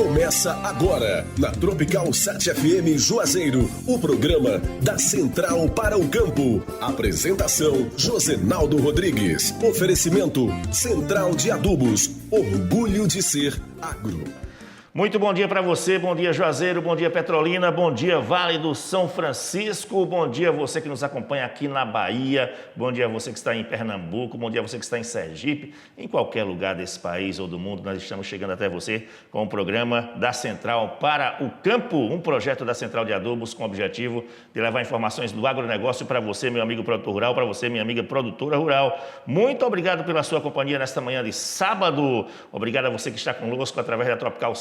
Começa agora, na Tropical 7 FM Juazeiro, o programa da Central para o Campo. Apresentação, Josenaldo Rodrigues. Oferecimento, Central de Adubos. Orgulho de ser agro. Muito bom dia para você, bom dia Juazeiro, bom dia Petrolina, bom dia Vale do São Francisco, bom dia você que nos acompanha aqui na Bahia, bom dia você que está em Pernambuco, bom dia você que está em Sergipe, em qualquer lugar desse país ou do mundo, nós estamos chegando até você com o programa da Central para o Campo, um projeto da Central de Adubos com o objetivo de levar informações do agronegócio para você, meu amigo produtor rural, para você, minha amiga produtora rural. Muito obrigado pela sua companhia nesta manhã de sábado, obrigado a você que está conosco através da Tropical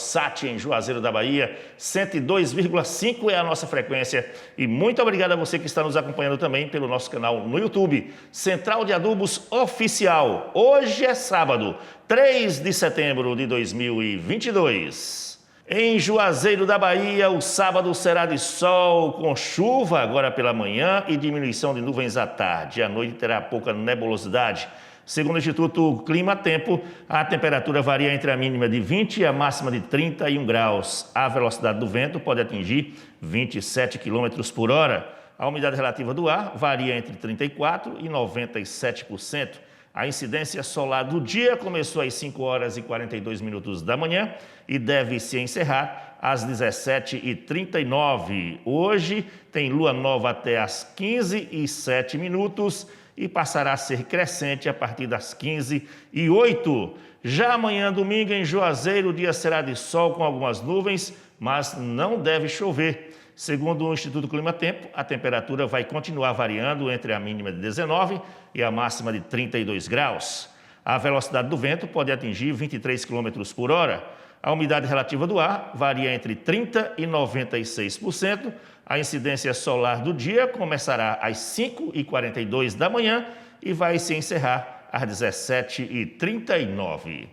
em Juazeiro da Bahia, 102,5 é a nossa frequência. E muito obrigado a você que está nos acompanhando também pelo nosso canal no YouTube, Central de Adubos Oficial. Hoje é sábado, 3 de setembro de 2022. Em Juazeiro da Bahia, o sábado será de sol, com chuva agora pela manhã e diminuição de nuvens à tarde. À noite terá pouca nebulosidade. Segundo o Instituto Clima Tempo, a temperatura varia entre a mínima de 20 e a máxima de 31 graus. A velocidade do vento pode atingir 27 km por hora. A umidade relativa do ar varia entre 34% e 97%. A incidência solar do dia começou às 5 horas e 42 minutos da manhã e deve se encerrar às 17h39. Hoje tem lua nova até às 15h07 e passará a ser crescente a partir das 15h08. Já amanhã, domingo, em Juazeiro, o dia será de sol com algumas nuvens, mas não deve chover. Segundo o Instituto Clima Tempo, a temperatura vai continuar variando entre a mínima de 19 e a máxima de 32 graus. A velocidade do vento pode atingir 23 km por hora. A umidade relativa do ar varia entre 30% e 96%. A incidência solar do dia começará às 5h42 da manhã e vai se encerrar às 17h39.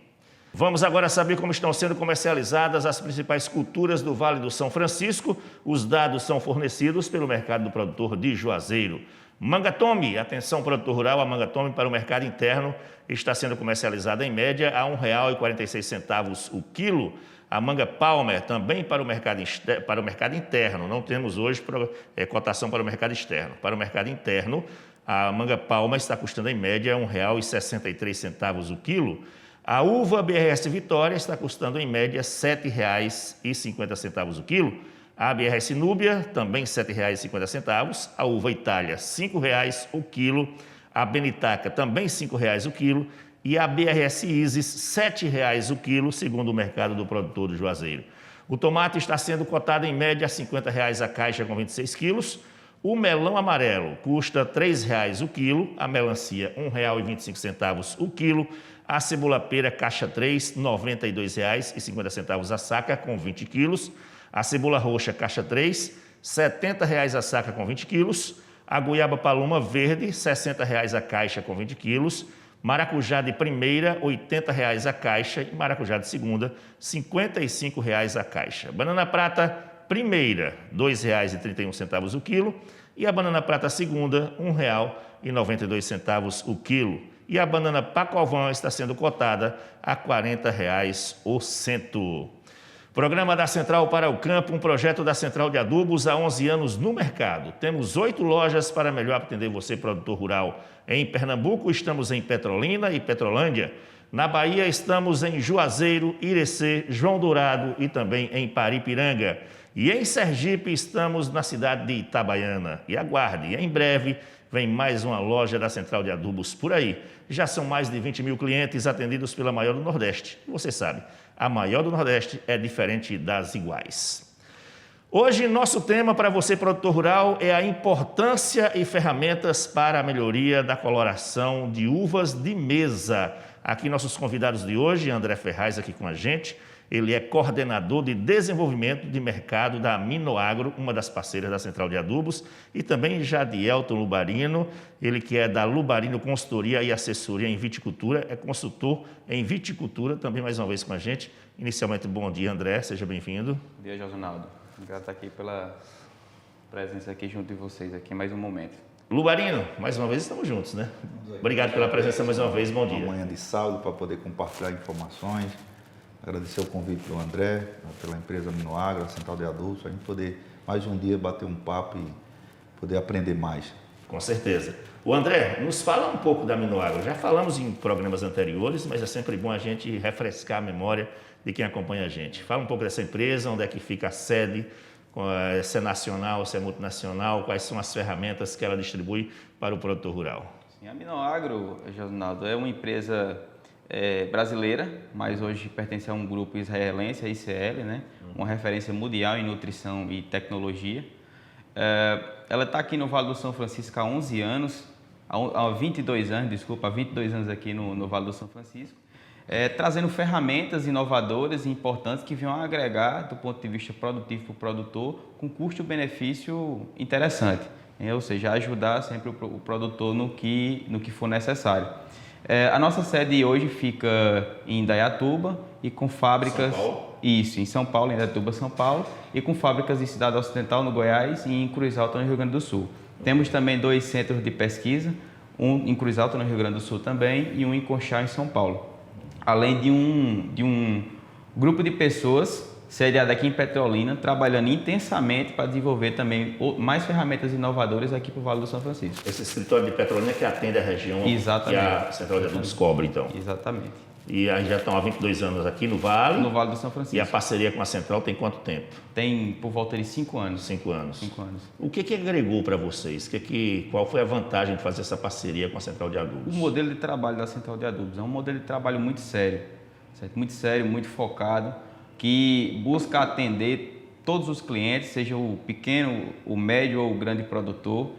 Vamos agora saber como estão sendo comercializadas as principais culturas do Vale do São Francisco. Os dados são fornecidos pelo Mercado do Produtor de Juazeiro. Manga Tome, atenção produtor rural, a Manga Tome para o mercado interno está sendo comercializada em média a R$ 1,46 o quilo. A manga Palmer também para o mercado interno, não temos hoje cotação para o mercado externo. Para o mercado interno, a manga Palmer está custando em média R$ 1,63 o quilo. A uva BRS Vitória está custando em média R$ 7,50 o quilo. A BRS Núbia também R$ 7,50. A uva Itália R$ 5,00 o quilo. A Benitaca também R$ 5,00 o quilo. E a BRS Isis, R$ 7,00 o quilo, segundo o mercado do produtor do Juazeiro. O tomate está sendo cotado em média a R$ 50,00 a caixa com 26 quilos. O melão amarelo custa R$ 3,00 o quilo, a melancia R$ 1,25 o quilo. A cebola pera caixa 3, R$ 92,50 a saca com 20 quilos. A cebola roxa caixa 3, R$ 70,00 a saca com 20 quilos. A goiaba paloma verde, R$ 60,00 a caixa com 20 quilos. Maracujá de primeira, R$ 80,00 a caixa, e maracujá de segunda, R$ 55,00 a caixa. Banana prata primeira, R$ 2,31 o quilo, e a banana prata segunda, R$ 1,92 o quilo. E a banana Pacovão está sendo cotada a R$ 40,00 o cento. Programa da Central para o Campo, um projeto da Central de Adubos há 11 anos no mercado. Temos 8 lojas para melhor atender você, produtor rural. Em Pernambuco, estamos em Petrolina e Petrolândia. Na Bahia, estamos em Juazeiro, Irecê, João Dourado e também em Paripiranga. E em Sergipe, estamos na cidade de Itabaiana. E aguarde, em breve vem mais uma loja da Central de Adubos por aí. Já são mais de 20 mil clientes atendidos pela maior do Nordeste. Você sabe, a maior do Nordeste é diferente das iguais. Hoje, nosso tema para você, produtor rural, é a importância e ferramentas para a melhoria da coloração de uvas de mesa. Aqui, nossos convidados de hoje, André Ferraz aqui com a gente. Ele é coordenador de desenvolvimento de mercado da Aminoagro, uma das parceiras da Central de Adubos, e também Jadielton Lubarino, ele que é da Lubarino Consultoria e Assessoria em Viticultura, é consultor em viticultura, também mais uma vez com a gente. Inicialmente, bom dia, André, seja bem-vindo. Bom dia, Josenaldo. Obrigado por estar aqui pela presença aqui junto de vocês, aqui mais um momento. Lubarino, mais uma vez estamos juntos, né? Obrigado pela presença mais uma vez, bom dia. Uma manhã de sábado para poder compartilhar informações, Agradecer o convite do André, pela empresa Aminoagro, a Central de Adubos, para a gente poder mais um dia bater um papo e poder aprender mais. Com certeza. O André, nos fala um pouco da Aminoagro. Já falamos em programas anteriores, mas é sempre bom a gente refrescar a memória de quem acompanha a gente. Fala um pouco dessa empresa, onde é que fica a sede, se é nacional, se é multinacional, quais são as ferramentas que ela distribui para o produtor rural. Sim, a Aminoagro, Josinaldo, é uma empresa brasileira, mas hoje pertence a um grupo israelense, a ICL, né? Uma referência mundial em nutrição e tecnologia. Ela está aqui no Vale do São Francisco há 11 anos, há 22 anos aqui no Vale do São Francisco, trazendo ferramentas inovadoras e importantes que venham a agregar, do ponto de vista produtivo para o produtor, com custo-benefício interessante, ou seja, ajudar sempre o produtor no que for necessário. A nossa sede hoje fica em Indaiatuba e com fábricas... São Paulo? Isso, em São Paulo, em Indaiatuba, São Paulo, e com fábricas em Cidade Ocidental, no Goiás, e em Cruz Alta, no Rio Grande do Sul. Temos também 2 centros de pesquisa, um em Cruz Alta, no Rio Grande do Sul também, e um em Conchal, em São Paulo. Além de um grupo de pessoas sediado aqui em Petrolina, trabalhando intensamente para desenvolver também mais ferramentas inovadoras aqui para o Vale do São Francisco. Esse escritório de Petrolina que atende a região Exatamente. que a Central de Adubos cobre, então. Exatamente. E aí já estão há 22 anos aqui no Vale. No Vale do São Francisco. E a parceria com a Central tem quanto tempo? Tem por volta de 5 anos. 5 anos. 5 anos. O que agregou para vocês? Qual foi a vantagem de fazer essa parceria com a Central de Adubos? O modelo de trabalho da Central de Adubos é um modelo de trabalho muito sério, certo? Muito sério, muito focado, que busca atender todos os clientes, seja o pequeno, o médio ou o grande produtor,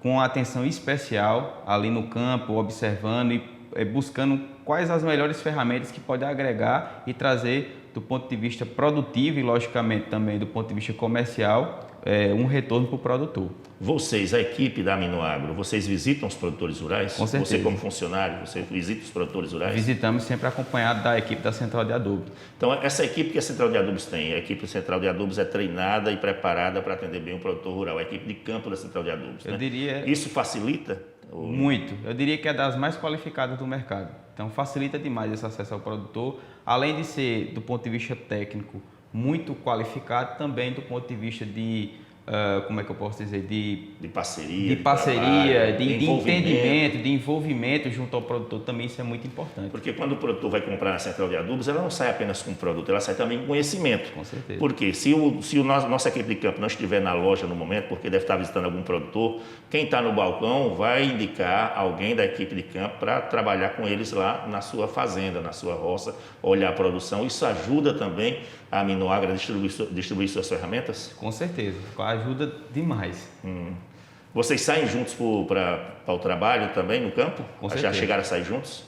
com atenção especial ali no campo, observando e buscando quais as melhores ferramentas que podem agregar e trazer do ponto de vista produtivo e, logicamente, também do ponto de vista comercial, um retorno para o produtor. Vocês, a equipe da Aminoagro, vocês visitam os produtores rurais? Com certeza. Você como funcionário, você visita os produtores rurais? Visitamos sempre acompanhado da equipe da Central de Adubos. Então, essa equipe que a Central de Adubos tem, a equipe Central de Adubos é treinada e preparada para atender bem o produtor rural, a equipe de campo da Central de Adubos. Eu diria... Isso facilita? Muito. Eu diria que é das mais qualificadas do mercado. Então, facilita demais esse acesso ao produtor, além de ser, do ponto de vista técnico, muito qualificado, também do ponto de vista de, como é que eu posso dizer, de parceria, de entendimento, de envolvimento junto ao produtor, também isso é muito importante. Porque quando o produtor vai comprar na Central de Adubos, ela não sai apenas com produto, ela sai também com conhecimento. Com certeza. Porque se nossa equipe de campo não estiver na loja no momento, porque deve estar visitando algum produtor, quem está no balcão vai indicar alguém da equipe de campo para trabalhar com eles lá na sua fazenda, na sua roça, olhar a produção. Isso ajuda também a Aminoagro a distribuir suas ferramentas? Com certeza, ajuda demais. Vocês saem juntos para o trabalho também, no campo? Com Já certeza. chegaram a sair juntos?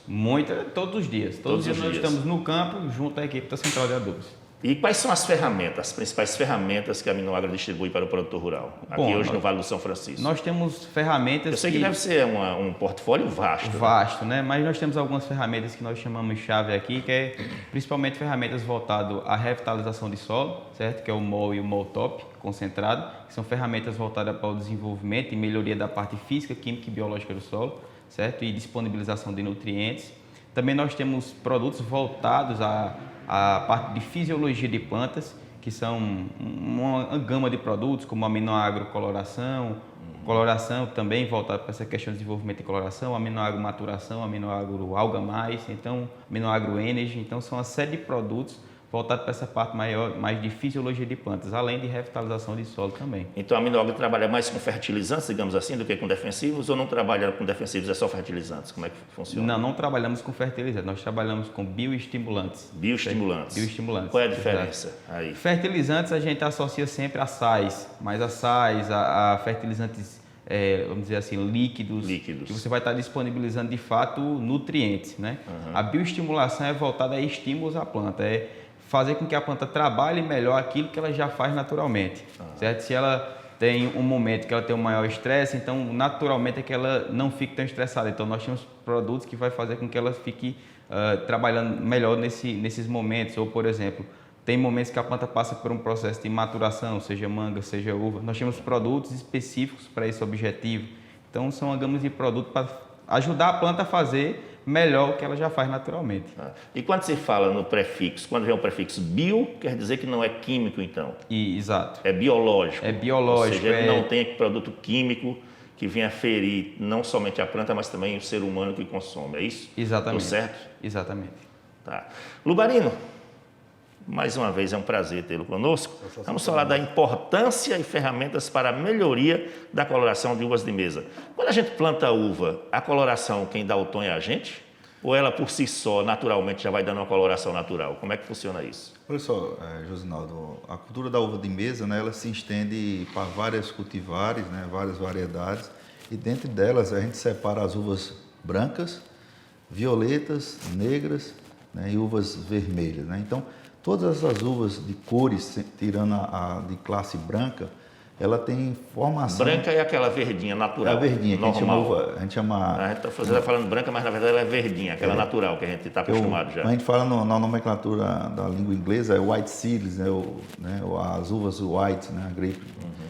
Todos os dias. Todos os dias nós estamos no campo, junto à equipe da Central de Adubos. E quais são as principais ferramentas que a Aminoagro distribui para o produtor rural, aqui hoje no Vale do São Francisco? Nós temos ferramentas. Eu sei que deve ser um portfólio vasto. Vasto, né? Mas nós temos algumas ferramentas que nós chamamos chave aqui, que é principalmente ferramentas voltadas à revitalização de solo, certo? Que é o MOL e o MOL Top concentrado, que são ferramentas voltadas para o desenvolvimento e melhoria da parte física, química e biológica do solo, certo? E disponibilização de nutrientes. Também nós temos produtos voltados a parte de fisiologia de plantas, que são uma gama de produtos, como Aminoagro Coloração, também voltada para essa questão de desenvolvimento de coloração, Aminoagro Maturação, Aminoagro Alga Mais, então Aminoagro Energy, então são uma série de produtos voltados para essa parte mais de fisiologia de plantas, além de revitalização de solo também. Então a Aminoagro trabalha mais com fertilizantes, digamos assim, do que com defensivos, ou não trabalha com defensivos, é só fertilizantes? Como é que funciona? Não trabalhamos com fertilizantes, nós trabalhamos com bioestimulantes. Bioestimulantes. Qual é a diferença aí? Fertilizantes a gente associa sempre a sais, mas a fertilizantes, vamos dizer assim, líquidos, que você vai estar disponibilizando de fato nutrientes, né? A bioestimulação é voltada a estímulos à planta, fazer com que a planta trabalhe melhor aquilo que ela já faz naturalmente, certo? Se ela tem um momento que ela tem um maior estresse, então naturalmente é que ela não fique tão estressada. Então nós temos produtos que vai fazer com que ela fique trabalhando melhor nesses momentos. Ou, por exemplo, tem momentos que a planta passa por um processo de maturação, seja manga, seja uva. Nós temos produtos específicos para esse objetivo. Então são uma gama de produtos para ajudar a planta a fazer melhor o que ela já faz naturalmente. E quando se fala no prefixo, quando vem o prefixo bio, quer dizer que não é químico, então? Exato. É biológico. É biológico. Ou seja, ele não tem produto químico que venha ferir não somente a planta, mas também o ser humano que consome, é isso? Exatamente. Tô certo? Exatamente. Tá. Lubarino, mais uma vez é um prazer tê-lo conosco. Vamos falar da importância e ferramentas para a melhoria da coloração de uvas de mesa. Quando a gente planta uva, a coloração, quem dá o tom é a gente? Ou ela por si só, naturalmente, já vai dando uma coloração natural? Como é que funciona isso? Olha só, Josinaldo, a cultura da uva de mesa, né, ela se estende para várias cultivares, né, várias variedades, e dentre delas a gente separa as uvas brancas, violetas, negras, né, e uvas vermelhas. Né? Então, todas as uvas de cores, tirando a de classe branca, ela tem formação... Branca é aquela verdinha natural, é a verdinha, normal. Que a gente chama... A gente está falando branca, mas na verdade ela é verdinha, aquela natural que a gente está acostumado já. A gente fala na nomenclatura da língua inglesa, é white seeds, né, as uvas white, né, a grape.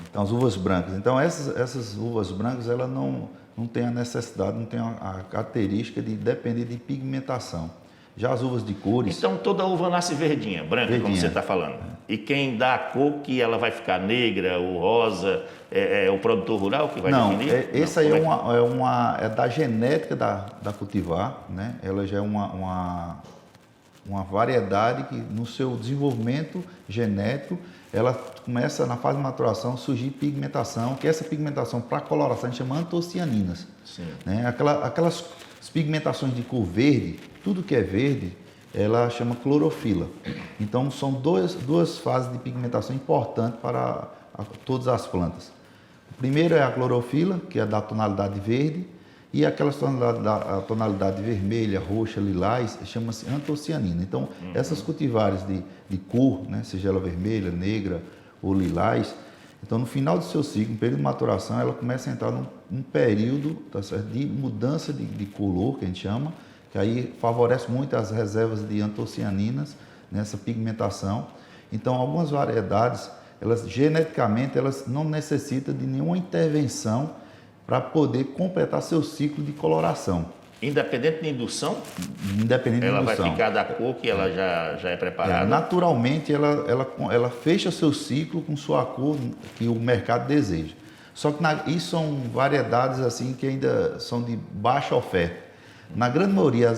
Então, as uvas brancas. Então, essas uvas brancas, ela não tem a necessidade, não tem a característica de depender de pigmentação. Já as uvas de cores... Então, toda uva nasce verdinha, branca, como você está falando. E quem dá a cor que ela vai ficar negra ou rosa, é o produtor rural que vai definir? Essa aí é da genética da cultivar, né? Ela já é uma variedade que, no seu desenvolvimento genético, ela começa, na fase de maturação, a surgir pigmentação, que essa pigmentação, para coloração, a gente chama antocianinas. Sim. Né? Aquelas pigmentações de cor verde, tudo que é verde, ela chama clorofila. Então, são duas fases de pigmentação importantes para todas as plantas. O primeiro é a clorofila, que é da tonalidade verde, e aquelas da tonalidade vermelha, roxa, lilás, chama-se antocianina. Então, essas cultivares de cor, né, seja ela vermelha, negra ou lilás, então, no final do seu ciclo, no período de maturação, ela começa a entrar num período, tá certo, de mudança de color, que a gente chama, que aí favorece muito as reservas de antocianinas nessa pigmentação. Então, algumas variedades, geneticamente, elas não necessitam de nenhuma intervenção para poder completar seu ciclo de coloração. Independente de indução? Independente de indução. Ela vai ficar da cor que ela já é preparada? Naturalmente, ela fecha seu ciclo com sua cor que o mercado deseja. Só que isso são variedades assim que ainda são de baixa oferta. Na grande maioria,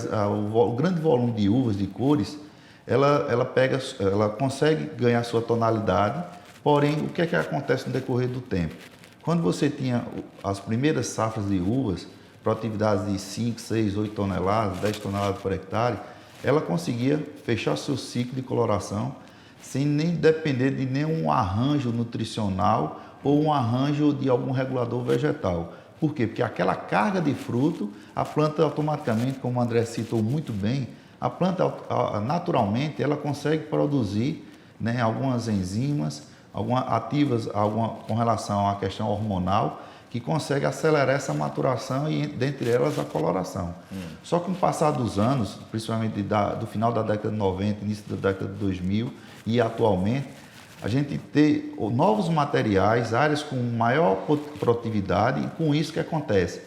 o grande volume de uvas de cores, ela consegue ganhar sua tonalidade, porém, o que é que acontece no decorrer do tempo? Quando você tinha as primeiras safras de uvas, produtividades de 5, 6, 8 toneladas, 10 toneladas por hectare, ela conseguia fechar seu ciclo de coloração sem nem depender de nenhum arranjo nutricional ou um arranjo de algum regulador vegetal. Por quê? Porque aquela carga de fruto, a planta automaticamente, como o André citou muito bem, a planta naturalmente ela consegue produzir, né, algumas enzimas, algumas ativas com relação à questão hormonal, que consegue acelerar essa maturação e, dentre elas, a coloração. Só que com o passar dos anos, principalmente do final da década de 90, início da década de 2000 e atualmente, a gente tem novos materiais, áreas com maior produtividade, e com isso que acontece.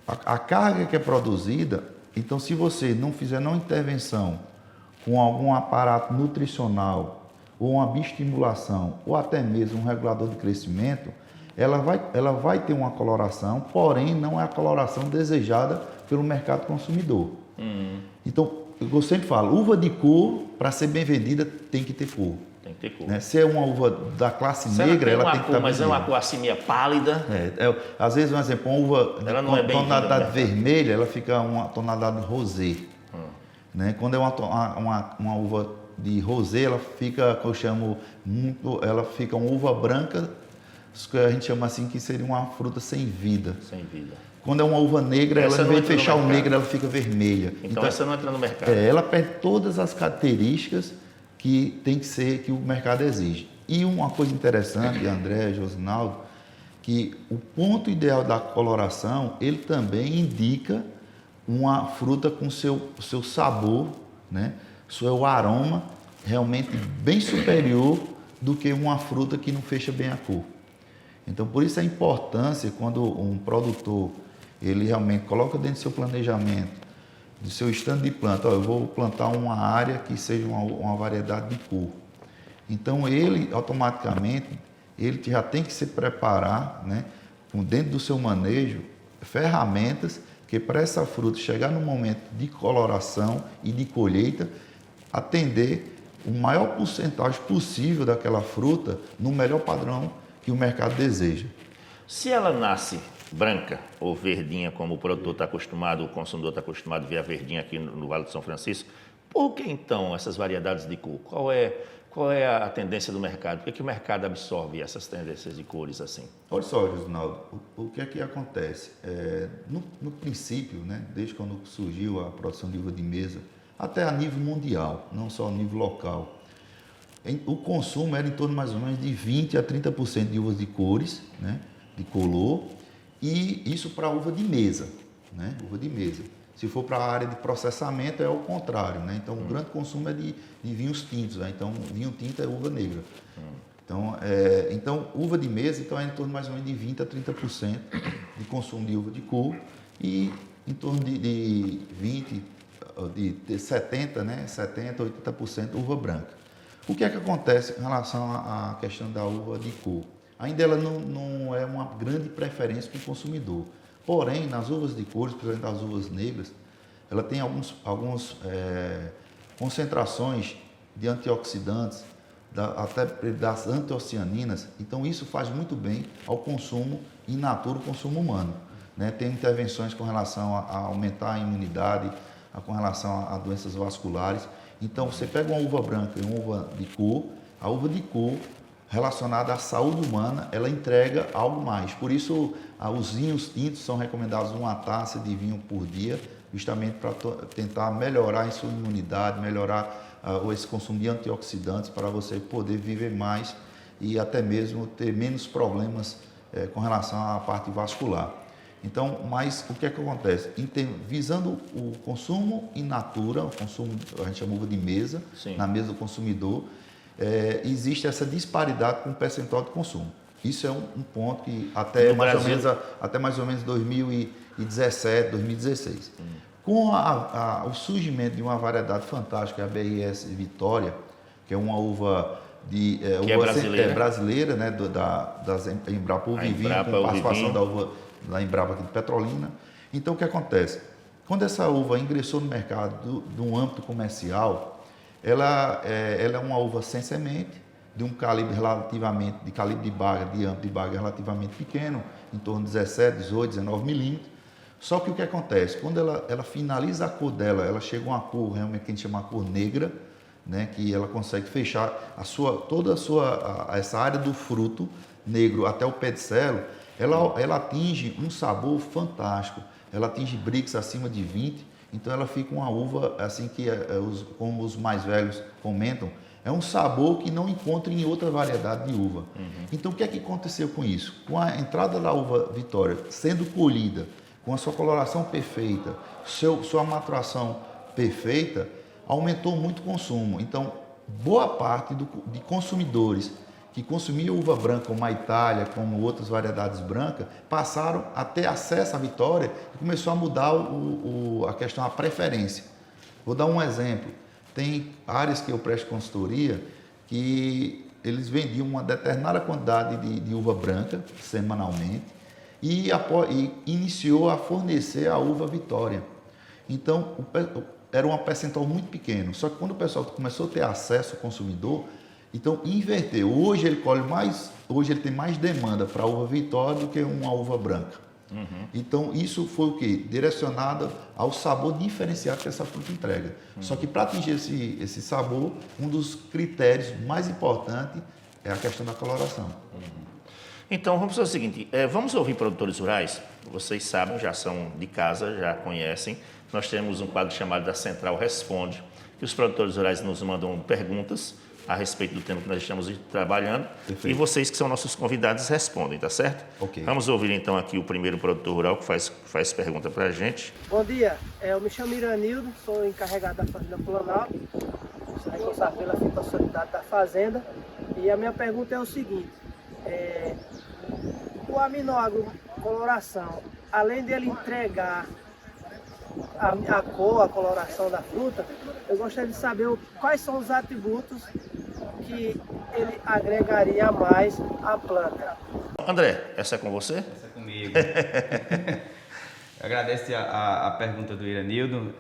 A carga que é produzida, então se você não fizer nenhuma intervenção com algum aparato nutricional, ou uma bioestimulação, ou até mesmo um regulador de crescimento, ela vai ter uma coloração, porém não é a coloração desejada pelo mercado consumidor. Então, eu sempre falo, uva de cor, para ser bem vendida, tem que ter cor. Tem que ter cor. Né? Se é uma uva da classe negra, ela tem que estar... Mas é uma cor assim meio pálida. Às vezes, um exemplo, uma uva de tonalidade vermelha, ela fica uma tonalidade rosé. Né? Quando é uma uva de rosé, ela fica, que eu chamo muito, ela fica uma uva branca, que a gente chama assim que seria uma fruta sem vida. Sem vida. Quando é uma uva negra, ela, em vez de fechar o negro, ela fica vermelha. Então essa não entra no mercado. Ela perde todas as características que tem que ser, que o mercado exige. E uma coisa interessante, André, Josinaldo, que o ponto ideal da coloração, ele também indica uma fruta com seu sabor, né? Seu aroma realmente bem superior do que uma fruta que não fecha bem a cor. Então, por isso a importância, quando um produtor, ele realmente coloca dentro do seu planejamento do seu estande de planta, eu vou plantar uma área que seja uma variedade de cor. Então ele automaticamente ele já tem que se preparar, né, dentro do seu manejo, ferramentas que para essa fruta chegar no momento de coloração e de colheita, atender o maior porcentagem possível daquela fruta no melhor padrão que o mercado deseja. Se ela nasce branca ou verdinha, como o produtor está acostumado, o consumidor está acostumado a ver a verdinha aqui no Vale do São Francisco, por que então essas variedades de cor? Qual é a tendência do mercado? Por que o mercado absorve essas tendências de cores assim? Olha só, Josinaldo, o que é que acontece? No princípio, né, desde quando surgiu a produção de uva de mesa, até a nível mundial, não só a nível local, o consumo era em torno mais ou menos de 20% a 30% de uvas de cores, né, de color, e isso para uva de mesa, né, uva de mesa. Se for para a área de processamento, é o contrário, né? Então, o grande consumo é de vinhos tintos, né? Então, vinho tinto é uva negra. Então, uva de mesa então, é em torno mais ou menos de 20% a 30% de consumo de uva de cor e em torno de 70%, né? 70% a 80% uva branca. O que é que acontece em relação à questão da uva de cor? Ainda ela não é uma grande preferência para o consumidor. Porém, nas uvas de cores, principalmente as uvas negras, ela tem algumas concentrações de antioxidantes, até das antocianinas. Então, isso faz muito bem ao consumo in natura, o consumo humano, né? Tem intervenções com relação a aumentar a imunidade, com relação a doenças vasculares. Então, você pega uma uva branca e uma uva de cor, a uva de cor relacionada à saúde humana, ela entrega algo mais. Por isso, os vinhos tintos são recomendados uma taça de vinho por dia, justamente para tentar melhorar a sua imunidade, melhorar esse consumo de antioxidantes, para você poder viver mais e até mesmo ter menos problemas com relação à parte vascular. Então, mas o que é que acontece? Visando o consumo in natura, o consumo, a gente chama de mesa, sim, na mesa do consumidor, existe essa disparidade com o percentual de consumo. Isso é um ponto que até mais ou menos 2017, 2016. Com o surgimento de uma variedade fantástica, a BRS Vitória, que é uma uva brasileira, né, das Embrapa Uvivinho, com participação da uva da Embrapa aqui de Petrolina. Então, o que acontece? Quando essa uva ingressou no mercado no âmbito comercial, ela é uma uva sem semente, de um calibre de calibre de baga, diâmetro de baga relativamente pequeno, em torno de 17, 18, 19 milímetros. Só que o que acontece? Quando ela finaliza a cor dela, ela chega a uma cor realmente que a gente chama de cor negra, né, que ela consegue fechar essa área do fruto negro até o pedicelo, ela atinge um sabor fantástico. Ela atinge Brix acima de 20, então ela fica uma uva, assim que, como os mais velhos comentam, é um sabor que não encontra em outra variedade de uva. Então, o que é que aconteceu com isso? Com a entrada da uva Vitória sendo colhida, com a sua coloração perfeita, sua maturação perfeita, aumentou muito o consumo. Então, boa parte de consumidores que consumiam uva branca, como a Itália, como outras variedades brancas, passaram a ter acesso à Vitória e começou a mudar a questão, a preferência. Vou dar um exemplo. Tem áreas que eu presto consultoria que eles vendiam uma determinada quantidade de uva branca semanalmente e iniciou a fornecer a uva Vitória. Então, era um percentual muito pequeno. Só que quando o pessoal começou a ter acesso ao consumidor, então inverteu. Hoje ele tem mais demanda para a uva Vitória do que uma uva branca. Então isso foi o quê? Direcionado ao sabor diferenciado que essa fruta entrega. Só que para atingir esse sabor, um dos critérios mais importantes é a questão da coloração. Então vamos fazer o seguinte, vamos ouvir produtores rurais. Vocês sabem, já são de casa, já conhecem. Nós temos um quadro chamado da Central Responde, que os produtores rurais nos mandam perguntas a respeito do tema que nós estamos trabalhando. Perfeito. E vocês que são nossos convidados respondem, tá certo? Ok. Vamos ouvir então aqui o primeiro produtor rural que faz pergunta para a gente. Bom dia, eu me chamo Iranildo, sou encarregado da Fazenda Planalto, sou responsável pela fitossanitária da Fazenda, e a minha pergunta é o seguinte, o aminoagro coloração, além dele entregar a cor, a coloração da fruta, eu gostaria de saber quais são os atributos que ele agregaria mais à planta. André, essa é com você? Essa é comigo. Eu agradeço a pergunta do Iranildo.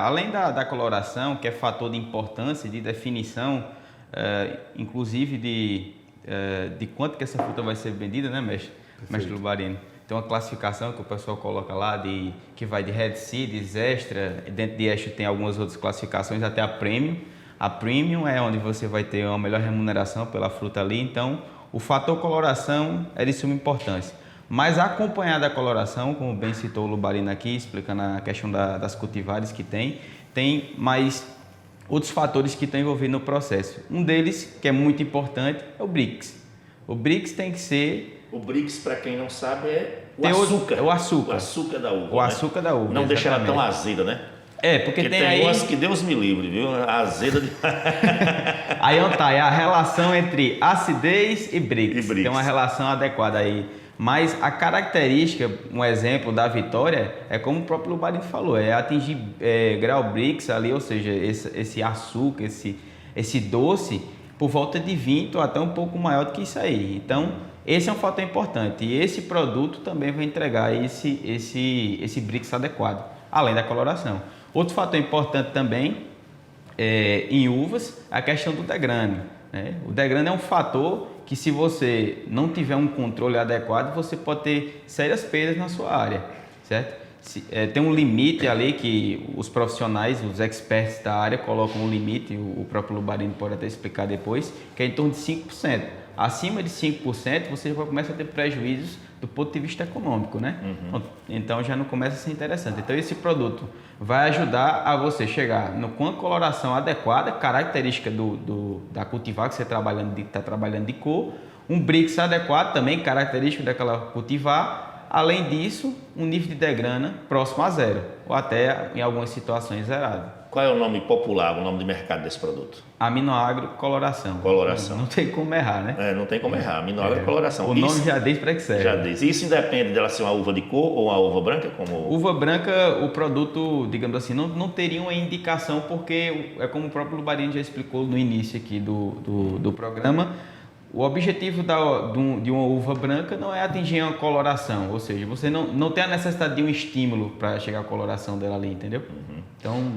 Além da coloração, que é fator de importância, de definição, inclusive de quanto que essa fruta vai ser vendida, né, mestre Lubarino? Tem uma classificação que o pessoal coloca lá, que vai de Red Seeds, Extra, dentro de Extra tem algumas outras classificações, até a Premium. A Premium é onde você vai ter uma melhor remuneração pela fruta ali, então o fator coloração é de suma importância. Mas acompanhado da coloração, como bem citou o Lubarino aqui, explicando a questão das cultivares que tem mais outros fatores que estão envolvidos no processo. Um deles, que é muito importante, é o Brix. O Brix tem que ser... O Brix, para quem não sabe, é o açúcar. O açúcar da uva. O açúcar da uva. Não deixa ela tão azeda, né? Porque tem aí... umas que Deus me livre, viu? Azeda de... Aí tá, é a relação entre acidez e Brix. Tem uma relação adequada aí. Mas a característica, um exemplo da vitória, é como o próprio Lubarino falou, é atingir grau Brix ali, ou seja, esse açúcar, esse doce, por volta de 20 ou até um pouco maior do que isso aí. Então, esse é um fator importante. E esse produto também vai entregar esse Brix adequado, além da coloração. Outro fator importante também em uvas é a questão do degrane, né? O degrane é um fator que, se você não tiver um controle adequado, você pode ter sérias perdas na sua área, certo? Tem um limite ali que os profissionais, os experts da área colocam um limite, o próprio Lubarino pode até explicar depois, que é em torno de 5%. Acima de 5%, você já começa a ter prejuízos do ponto de vista econômico, né? Então já não começa a ser interessante. Então esse produto vai ajudar a você chegar com a coloração adequada, característica da cultivar que você está trabalhando de cor, um Brix adequado também, característico daquela cultivar. Além disso, um nível de degrana próximo a zero, ou até em algumas situações zerado. Qual é o nome popular, o nome de mercado desse produto? Aminoagro coloração. Coloração. Não tem como errar, né? Não tem como errar. Aminoagro coloração. O nome já diz para que serve. Já diz. Isso independe dela ser uma uva de cor ou uma uva branca? Uva branca, o produto, digamos assim, não teria uma indicação, porque é como o próprio Lubarino já explicou no início aqui do programa. O objetivo de uma uva branca não é atingir uma coloração, ou seja, você não tem a necessidade de um estímulo para chegar à coloração dela ali, entendeu? Então,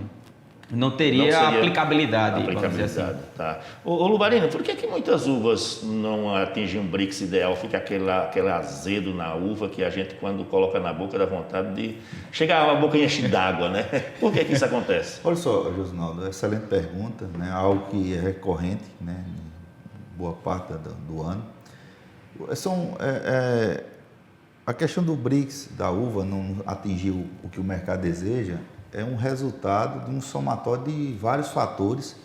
não teria aplicabilidade. Vamos dizer assim. Tá. Ô Lubarino, por que muitas uvas não atingem um Brix ideal? Fica aquele azedo na uva que a gente, quando coloca na boca, dá vontade de chegar a boca enche d'água, né? Por que isso acontece? Olha só, Josinaldo, excelente pergunta, né? Algo que é recorrente, né? Boa parte do ano. A questão do Brix da uva não atingir o que o mercado deseja é um resultado de um somatório de vários fatores,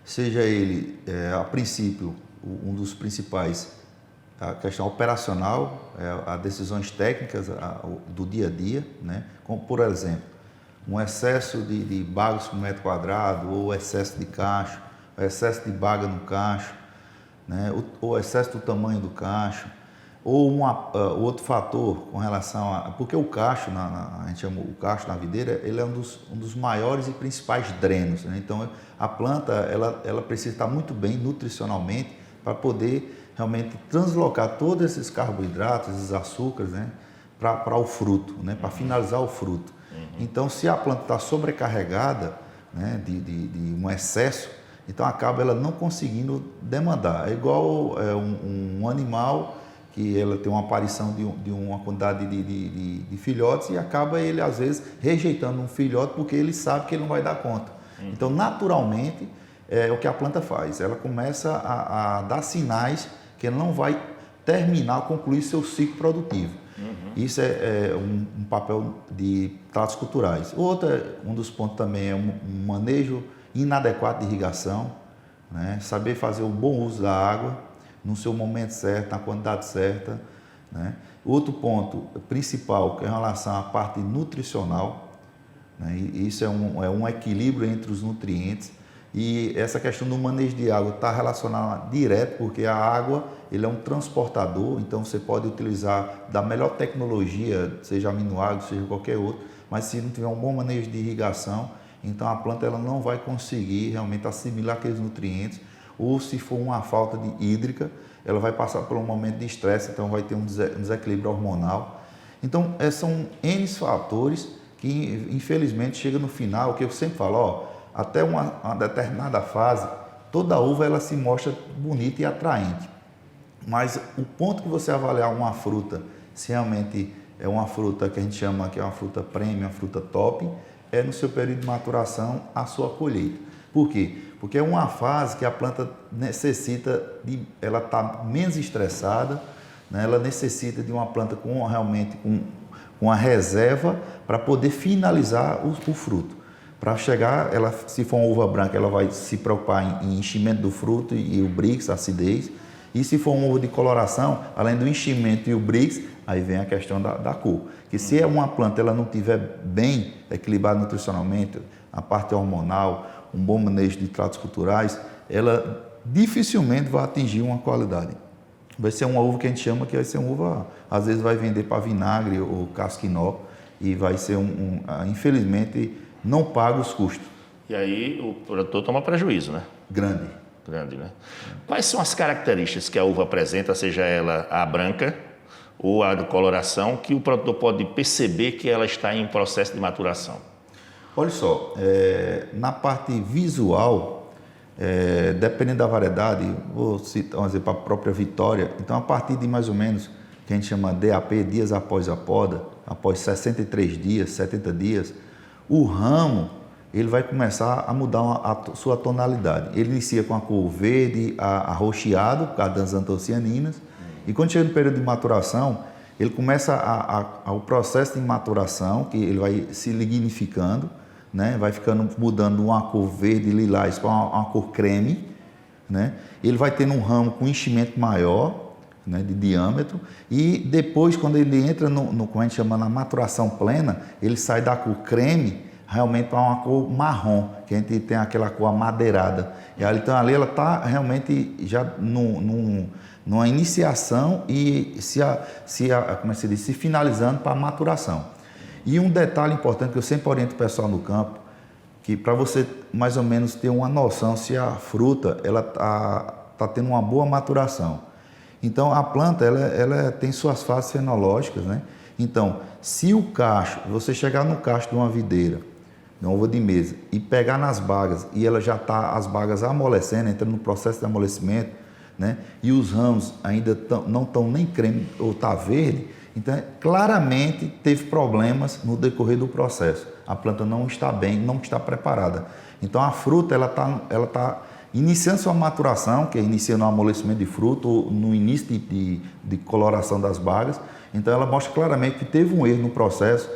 seja ele, a princípio, um dos principais, a questão operacional, as decisões técnicas do dia a dia, né? Como, por exemplo, um excesso de bagos por metro quadrado, ou excesso de cacho, excesso de baga no cacho, né? O excesso do tamanho do cacho, ou outro fator com relação a... Porque o cacho, a gente chama o cacho na videira, ele é um dos maiores e principais drenos, né? Então, a planta ela precisa estar muito bem nutricionalmente para poder realmente translocar todos esses carboidratos, esses açúcares, né? Para o fruto, né? Para finalizar o fruto. Então, se a planta está sobrecarregada, né? de um excesso, então acaba ela não conseguindo demandar. É igual um animal que ela tem uma aparição de uma quantidade de filhotes e acaba ele, às vezes, rejeitando um filhote porque ele sabe que ele não vai dar conta. Então, naturalmente, é o que a planta faz. Ela começa a dar sinais que ela não vai concluir seu ciclo produtivo. Isso é um papel de tratos culturais. Um dos pontos também é um manejo inadequado de irrigação, né? Saber fazer um bom uso da água no seu momento certo, na quantidade certa, né? Outro ponto principal, que é em relação à parte nutricional, né? Isso é um equilíbrio entre os nutrientes. E essa questão do manejo de água está relacionada direto, porque a água ele é um transportador, então você pode utilizar da melhor tecnologia, seja aminoácido, seja qualquer outro, mas se não tiver um bom manejo de irrigação, então a planta ela não vai conseguir realmente assimilar aqueles nutrientes, ou se for uma falta de hídrica, ela vai passar por um momento de estresse, então vai ter um desequilíbrio hormonal. Então, são N fatores que, infelizmente, chega no final, que eu sempre falo, ó, até uma determinada fase, toda uva ela se mostra bonita e atraente. Mas o ponto que você avaliar uma fruta, se realmente é uma fruta que a gente chama que é uma fruta premium, uma fruta top, é no seu período de maturação a sua colheita. Por quê? Porque é uma fase que a planta necessita ela está menos estressada, né? Ela necessita de uma planta realmente com uma reserva para poder finalizar o fruto. Para chegar, se for uma uva branca, ela vai se preocupar em enchimento do fruto e o brix, a acidez. E se for uma uva de coloração, além do enchimento e o brix, aí vem a questão da cor. Que se é uma planta ela não estiver bem equilibrada nutricionalmente, a parte hormonal, um bom manejo de tratos culturais, ela dificilmente vai atingir uma qualidade. Vai ser uma uva que a gente chama que vai ser uma uva, às vezes vai vender para vinagre ou casquinó, e vai ser infelizmente, não paga os custos. E aí o produtor toma prejuízo, né? Grande, né? Quais são as características que a uva apresenta, seja ela a branca ou a de coloração, que o produtor pode perceber que ela está em processo de maturação? Olha só, na parte visual, dependendo da variedade, vou citar um exemplo, a própria Vitória, então a partir de mais ou menos, que a gente chama DAP, dias após a poda, após 63 dias, 70 dias, o ramo ele vai começar a mudar a sua tonalidade. Ele inicia com a cor verde, arroxeado, por causa das antocianinas, e quando chega no período de maturação, ele começa o processo de maturação, que ele vai se lignificando, né? Vai mudando uma cor verde, lilás, para uma cor creme, né? Ele vai tendo um ramo com enchimento maior, né, de diâmetro, e depois, quando ele entra como a gente chama, na maturação plena, ele sai da cor creme realmente para uma cor marrom, que a gente tem aquela cor amadeirada. E aí, então ali ela está realmente já numa iniciação e como é que se diz, se finalizando para a maturação. E um detalhe importante que eu sempre oriento o pessoal no campo, que para você mais ou menos ter uma noção se a fruta ela tá tendo uma boa maturação. Então, a planta, ela tem suas fases fenológicas, né? Então, se o cacho, você chegar no cacho de uma videira, de uma uva de mesa, e pegar nas bagas, e ela já está, as bagas amolecendo, entrando no processo de amolecimento, né? E os ramos ainda não estão nem creme ou está verde, então, claramente, teve problemas no decorrer do processo. A planta não está bem, não está preparada. Então, a fruta, ela tá iniciando sua maturação, que é iniciando o amolecimento de fruto, ou no início de coloração das bagas. Então, ela mostra claramente que teve um erro no processo,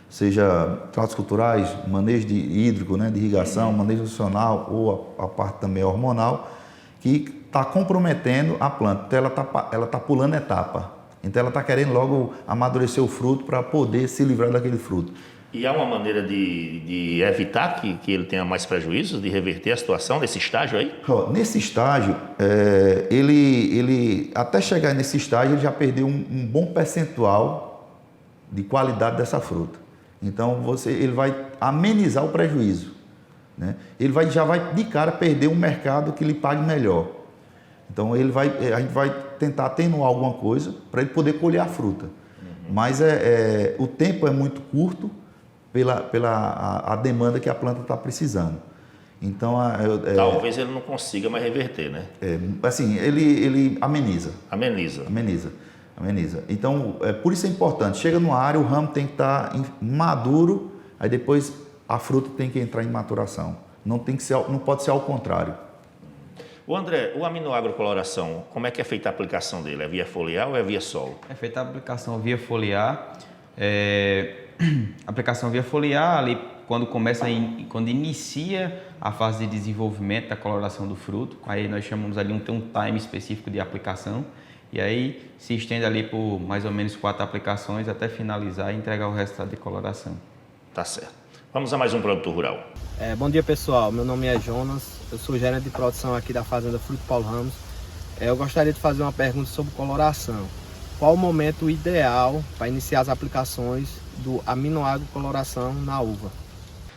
seja tratos culturais, manejo hídrico, né, de irrigação, manejo nutricional ou a parte também hormonal, que está comprometendo a planta. Então, ela tá pulando etapa. Então, ela está querendo logo amadurecer o fruto para poder se livrar daquele fruto. E há uma maneira de evitar que ele tenha mais prejuízos, de reverter a situação nesse estágio aí? Nesse estágio, ele até chegar nesse estágio, ele já perdeu um bom percentual de qualidade dessa fruta. Então, ele vai amenizar o prejuízo, né? Ele já vai de cara perder um mercado que lhe pague melhor. Então, a gente vai tentar atenuar alguma coisa para ele poder colher a fruta. Mas o tempo é muito curto, pela demanda que a planta está precisando. Então, talvez ele não consiga mais reverter, né? Assim, ele ameniza. Ameniza. Então, por isso é importante. Chega numa área, o ramo tem que estar maduro, aí depois a fruta tem que entrar em maturação. Não pode ser ao contrário. O André, o aminoagrocoloração, como é que é feita a aplicação dele? É via foliar ou é via solo? É feita a aplicação via foliar. Aplicação via foliar, ali quando inicia a fase de desenvolvimento da coloração do fruto, aí nós chamamos ali tem um time específico de aplicação, e aí se estende ali por mais ou menos 4 aplicações até finalizar e entregar o resultado de coloração. Tá certo. Vamos a mais um produtor rural. Bom dia, pessoal. Meu nome é Jonas, eu sou gerente de produção aqui da Fazenda Fruto Paulo Ramos. Eu gostaria de fazer uma pergunta sobre coloração. Qual o momento ideal para iniciar as aplicações do aminoácido coloração na uva?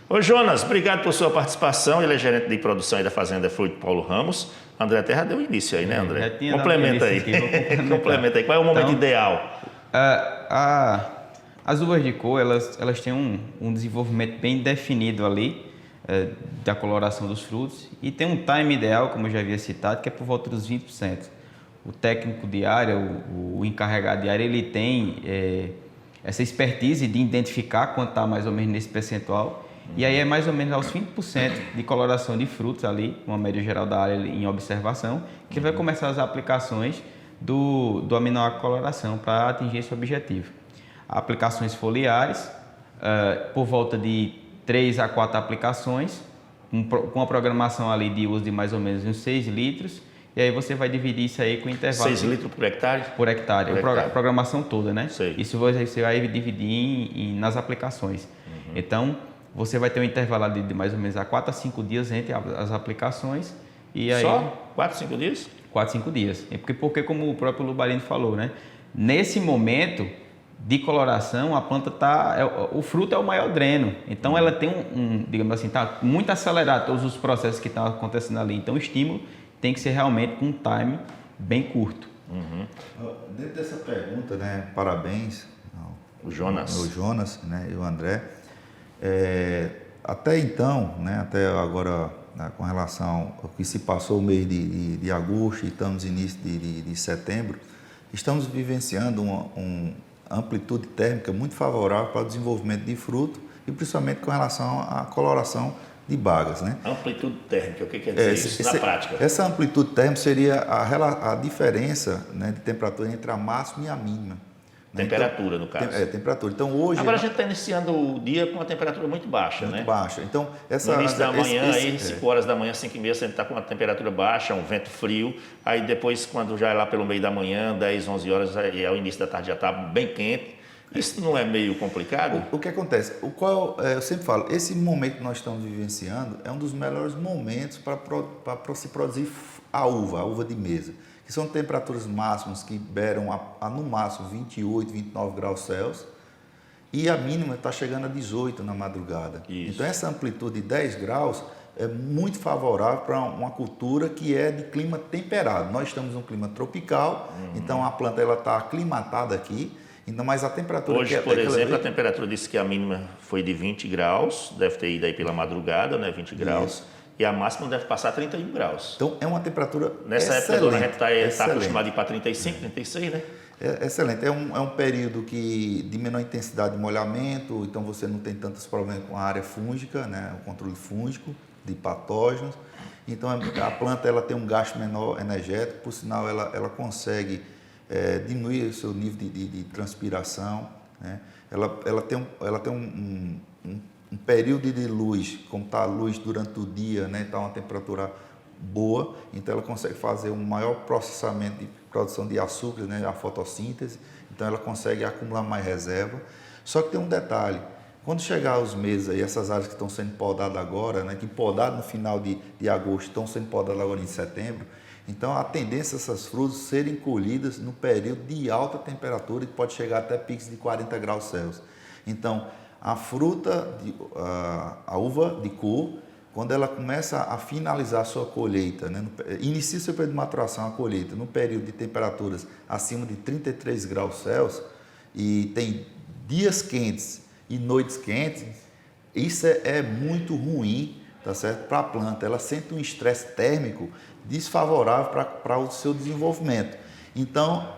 Ô Jonas, obrigado por sua participação. Ele é gerente de produção aí da Fazenda Fruto Paulo Ramos. André Terra deu início aí, né, André? Complementa aí. Complementa aí. Qual é o momento ideal? As uvas de cor, elas têm um desenvolvimento bem definido ali, da coloração dos frutos, e tem um time ideal, como eu já havia citado, que é por volta dos 20%. O técnico de área, o encarregado de área, ele tem essa expertise de identificar quanto está mais ou menos nesse percentual, e aí é mais ou menos aos 20% de coloração de frutos ali, uma média geral da área em observação, que vai começar as aplicações do aminoácido coloração para atingir esse objetivo. Aplicações foliares, por volta de 3 a 4 aplicações, com a programação ali de uso de mais ou menos uns 6 litros, e aí você vai dividir isso aí com intervalo. 6 litros por hectare? Por hectare, a programação toda, né? Sei. Isso você vai dividir nas aplicações. Então, você vai ter um intervalo ali de mais ou menos a 4 a 5 dias entre as aplicações. E aí, só? 4, 5 dias? 4, 5 dias. Porque como o próprio Lubarino falou, né? Nesse momento de coloração, a planta o fruto é o maior dreno. Então ela tem digamos assim, está muito acelerado todos os processos que estão acontecendo ali. Então o estímulo tem que ser realmente com um time bem curto. Dentro dessa pergunta, né, parabéns o Jonas, né, e o André. Até então, né, até agora, né, com relação ao que se passou o mês de agosto e estamos no início de setembro, estamos vivenciando uma amplitude térmica muito favorável para o desenvolvimento de fruto e principalmente com relação à coloração de bagas, né? Amplitude térmica, o que quer dizer isso na prática? Essa amplitude térmica seria a diferença, né, de temperatura entre a máxima e a mínima. Temperatura, no caso. Temperatura. Então, hoje... Agora a gente está iniciando o dia com uma temperatura muito baixa, né? Muito baixa. Então, no início da manhã, aí 5 horas da manhã, 5h30, a gente está com uma temperatura baixa, um vento frio. Aí depois, quando já é lá pelo meio da manhã, 10, 11 horas, aí ao início da tarde já está bem quente. Isso não é meio complicado? O que acontece? Eu sempre falo, esse momento que nós estamos vivenciando é um dos melhores momentos para se produzir a uva de mesa, que são temperaturas máximas que beiram no máximo 28, 29 graus Celsius, e a mínima está chegando a 18 na madrugada. Isso. Então essa amplitude de 10 graus é muito favorável para uma cultura que é de clima temperado. Nós estamos num clima tropical, então a planta está aclimatada aqui, então, mas a temperatura... Hoje, por exemplo, a temperatura disse que a mínima foi de 20 graus, deve ter ido aí pela madrugada, né, 20 graus. Isso. E a máxima deve passar 31 graus. Então, é uma temperatura nessa excelente. Época, a gente está acostumado a ir para 35, 36, né? Excelente. É um período de menor intensidade de molhamento, então você não tem tantos problemas com a área fúngica, né? O controle fúngico de patógenos. Então, a planta ela tem um gasto menor energético, por sinal, ela consegue diminuir o seu nível de transpiração, né? Ela tem um período de luz, como está a luz durante o dia, né, está uma temperatura boa, então ela consegue fazer um maior processamento de produção de açúcar, né, a fotossíntese, então ela consegue acumular mais reserva. Só que tem um detalhe, quando chegar os meses aí, essas áreas que estão sendo podadas agora, né, que podadas no final de agosto, estão sendo podadas agora em setembro, então a tendência dessas frutas serem colhidas no período de alta temperatura, que pode chegar até picos de 40 graus Celsius. Então, a fruta, a uva de cor, quando ela começa a finalizar a sua colheita, né, inicia seu período de maturação, a colheita, no período de temperaturas acima de 33 graus Celsius, e tem dias quentes e noites quentes, isso é muito ruim, tá certo? Para a planta. Ela sente um estresse térmico desfavorável para o seu desenvolvimento. Então,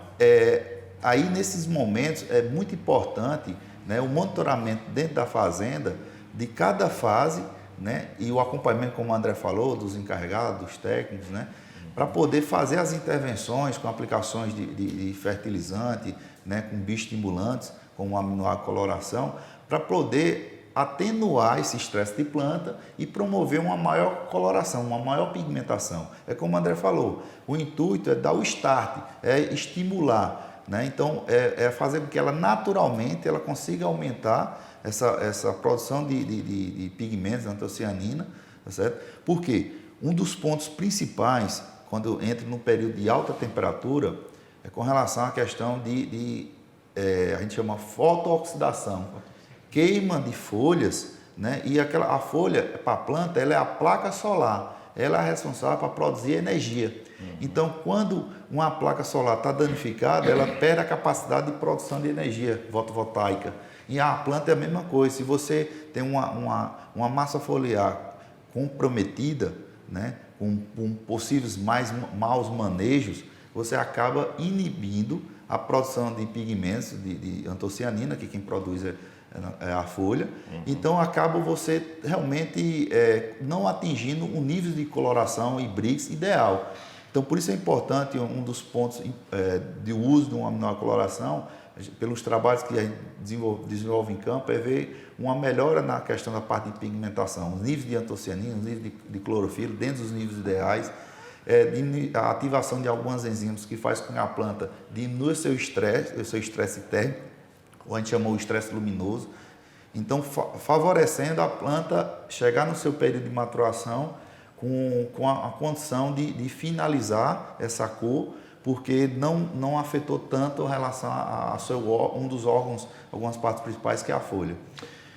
aí nesses momentos é muito importante, né, o monitoramento dentro da fazenda de cada fase, né, e o acompanhamento, como o André falou, dos encarregados, dos técnicos, né, para poder fazer as intervenções com aplicações de fertilizante, né, com bioestimulantes, como a aminoacoloração, para poder atenuar esse estresse de planta e promover uma maior coloração, uma maior pigmentação. É como o André falou, o intuito é dar o start, é estimular. né? Então, é fazer com que ela naturalmente ela consiga aumentar essa produção de pigmentos, antocianina, tá certo? Por quê? Um dos pontos principais, quando entra no período de alta temperatura, é com relação à questão a gente chama fotooxidação, queima de folhas, né? E a folha, para a planta, ela é a placa solar, ela é responsável para produzir energia. Então, quando uma placa solar está danificada, ela perde a capacidade de produção de energia fotovoltaica. E a planta é a mesma coisa. Se você tem uma massa foliar comprometida, né, com possíveis maus manejos, você acaba inibindo a produção de pigmentos, de antocianina, que quem produz é a folha. Então, acaba você realmente não atingindo um nível de coloração e Brix ideal. Então, por isso é importante, um dos pontos de uso de uma aminocoloração, pelos trabalhos que a gente desenvolve em campo, é ver uma melhora na questão da parte de pigmentação, os níveis de antocianina, os níveis de clorofila, dentro dos níveis ideais, a ativação de algumas enzimas que faz com que a planta diminua o seu estresse térmico, ou a gente chamou o estresse luminoso. Então, favorecendo a planta chegar no seu período de maturação com a condição de finalizar essa cor, porque não afetou tanto em relação um dos órgãos, algumas partes principais, que é a folha.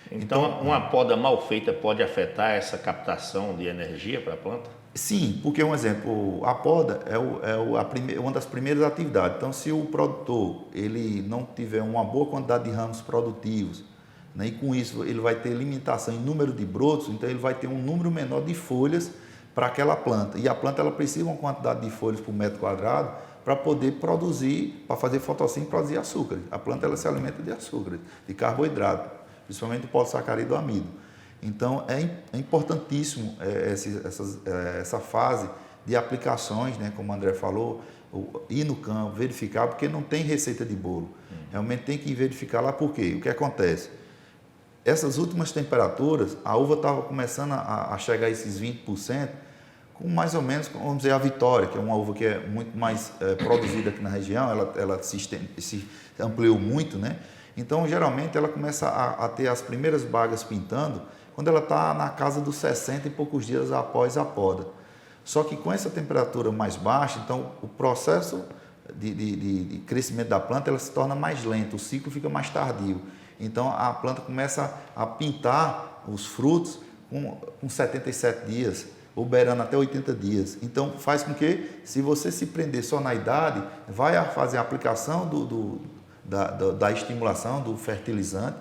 Então, uma poda mal feita pode afetar essa captação de energia para a planta? Sim, porque um exemplo, a poda é uma das primeiras atividades. Então, se o produtor ele não tiver uma boa quantidade de ramos produtivos, né, e com isso ele vai ter limitação em número de brotos, então ele vai ter um número menor de folhas para aquela planta. E a planta ela precisa de uma quantidade de folhas por metro quadrado para poder produzir, para fazer fotossíntese e produzir açúcar. A planta ela se alimenta de açúcar, de carboidrato, principalmente do polissacarídeo do amido. Então, é importantíssimo essa fase de aplicações, né, como o André falou, ir no campo, verificar, porque não tem receita de bolo. Realmente tem que verificar lá por quê. O que acontece? Essas últimas temperaturas, a uva estava começando a chegar a esses 20%, com mais ou menos, vamos dizer, a Vitória, que é uma uva que é muito mais produzida aqui na região, ela se ampliou muito, né? Então, geralmente, ela começa a ter as primeiras bagas pintando quando ela está na casa dos 60 e poucos dias após a poda. Só que com essa temperatura mais baixa, então o processo de crescimento da planta ela se torna mais lento, o ciclo fica mais tardio. Então a planta começa a pintar os frutos com 77 dias, ou beirando até 80 dias. Então faz com que, se você se prender só na idade, vai fazer a aplicação da estimulação, do fertilizante,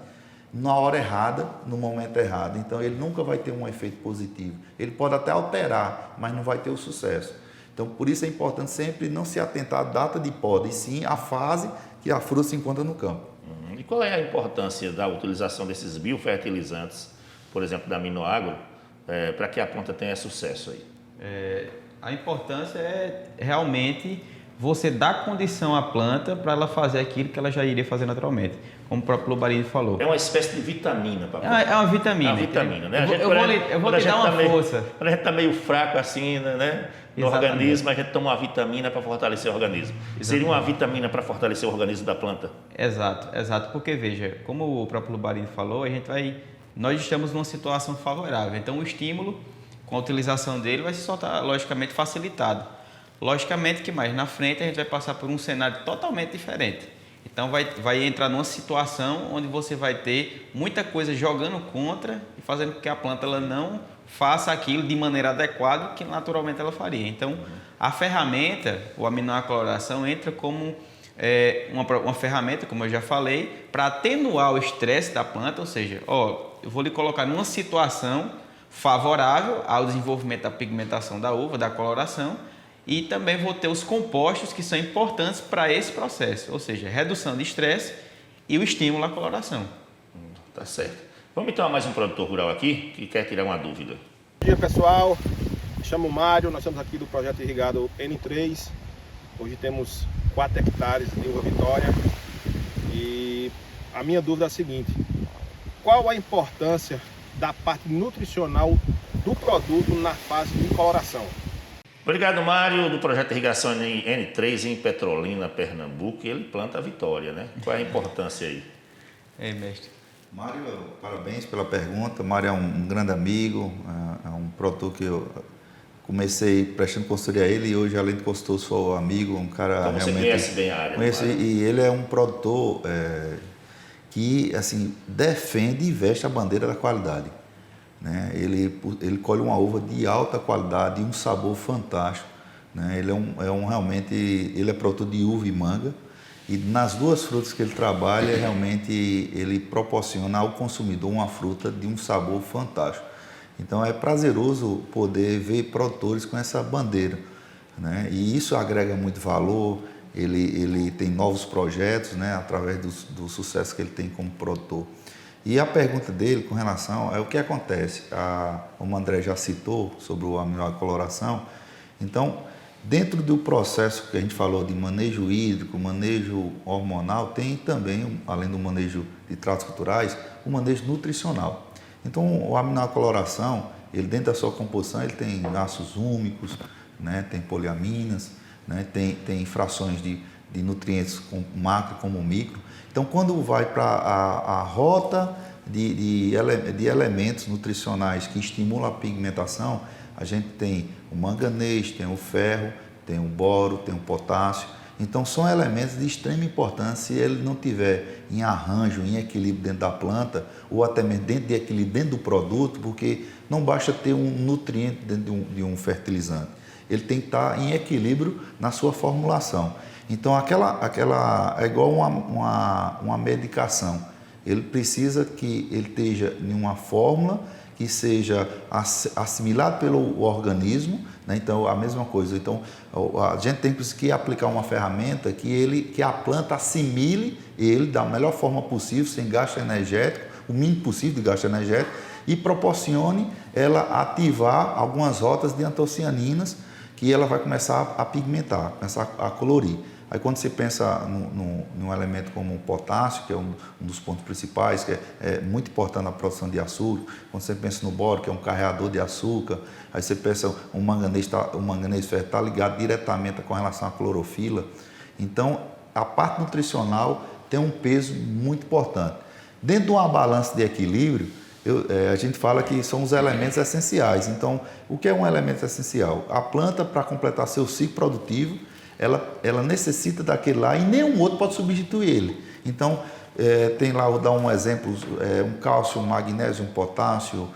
na hora errada, no momento errado. Então, ele nunca vai ter um efeito positivo. Ele pode até alterar, mas não vai ter o sucesso. Então, por isso é importante sempre não se atentar à data de poda, e sim à fase que a fruta se encontra no campo. E qual é a importância da utilização desses biofertilizantes, por exemplo, da Aminoagro, para que a planta tenha sucesso aí? A importância é realmente você dar condição à planta para ela fazer aquilo que ela já iria fazer naturalmente, como o próprio Lobarini falou. É uma espécie de vitamina para a planta. É uma vitamina. É uma vitamina, né? Eu vou te dar uma força. Quando a gente está meio fraco assim, né, no organismo, a gente toma uma vitamina para fortalecer o organismo. Exatamente. Seria uma vitamina para fortalecer o organismo da planta? Exato. Porque, veja, como o próprio Lobarini falou, nós estamos numa situação favorável. Então, o estímulo, com a utilização dele, vai se soltar, logicamente, facilitado. Logicamente que mais na frente a gente vai passar por um cenário totalmente diferente. Então vai entrar numa situação onde você vai ter muita coisa jogando contra e fazendo com que a planta ela não faça aquilo de maneira adequada que naturalmente ela faria. Então a ferramenta, o aminocloração, entra como uma ferramenta, como eu já falei, para atenuar o estresse da planta, ou seja, eu vou lhe colocar numa situação favorável ao desenvolvimento da pigmentação da uva, da coloração, e também vou ter os compostos que são importantes para esse processo, ou seja, redução de estresse e o estímulo à coloração. Tá certo. Vamos então a mais um produtor rural aqui que quer tirar uma dúvida. Bom dia, pessoal. Me chamo Mário, nós estamos aqui do projeto irrigado N3. Hoje temos 4 hectares de uva Vitória e a minha dúvida é a seguinte: qual a importância da parte nutricional do produto na fase de coloração? Obrigado, Mário, do projeto de irrigação N3 em Petrolina, Pernambuco. Ele planta a vitória, né? Qual é a importância aí? Mestre. Mário, parabéns pela pergunta. Mário é um grande amigo, é um produtor que eu comecei prestando consultoria a ele e hoje, além de consultor, sou amigo, um cara Então você realmente... conhece bem a área. Conheço, e ele é um produtor que, assim, defende e veste a bandeira da qualidade. Né? Ele colhe uma uva de alta qualidade e um sabor fantástico. Né? Ele realmente, ele é produtor de uva e manga. E nas duas frutas que ele trabalha, realmente ele proporciona ao consumidor uma fruta de um sabor fantástico. Então é prazeroso poder ver produtores com essa bandeira, né? E isso agrega muito valor. Ele tem novos projetos, né, através do sucesso que ele tem como produtor. E a pergunta dele com relação é o que acontece. Como o André já citou sobre a aminocoloração, então, dentro do processo que a gente falou de manejo hídrico, manejo hormonal, tem também, além do manejo de tratos culturais, o manejo nutricional. Então, a aminocoloração, ele dentro da sua composição, ele tem ácidos úmicos, né, tem poliaminas, né, tem frações de nutrientes como macro como micro. Então, quando vai para a rota de elementos nutricionais que estimulam a pigmentação, a gente tem o manganês, tem o ferro, tem o boro, tem o potássio. Então, são elementos de extrema importância. Se ele não tiver em arranjo, em equilíbrio dentro da planta, ou até mesmo dentro de equilíbrio dentro do produto, porque não basta ter um nutriente dentro de um fertilizante. Ele tem que estar em equilíbrio na sua formulação. Então, aquela é igual uma medicação. Ele precisa que ele esteja em uma fórmula que seja assimilado pelo organismo, né? Então, a mesma coisa. Então, a gente tem que aplicar uma ferramenta que a planta assimile ele da melhor forma possível, sem gasto energético, o mínimo possível de gasto energético, e proporcione ela ativar algumas rotas de antocianinas que ela vai começar a pigmentar, começar a colorir. Aí quando você pensa num elemento como o potássio, que é um dos pontos principais, que é muito importante na produção de açúcar, quando você pensa no boro, que é um carreador de açúcar, aí você pensa o manganês ferro está ligado diretamente com relação à clorofila. Então, a parte nutricional tem um peso muito importante. Dentro de uma balança de equilíbrio, a gente fala que são os elementos essenciais. Então, o que é um elemento essencial? A planta, para completar seu ciclo produtivo, ela necessita daquele lá e nenhum outro pode substituir ele. Então, tem lá, vou dar um exemplo, um cálcio, um magnésio, um potássio,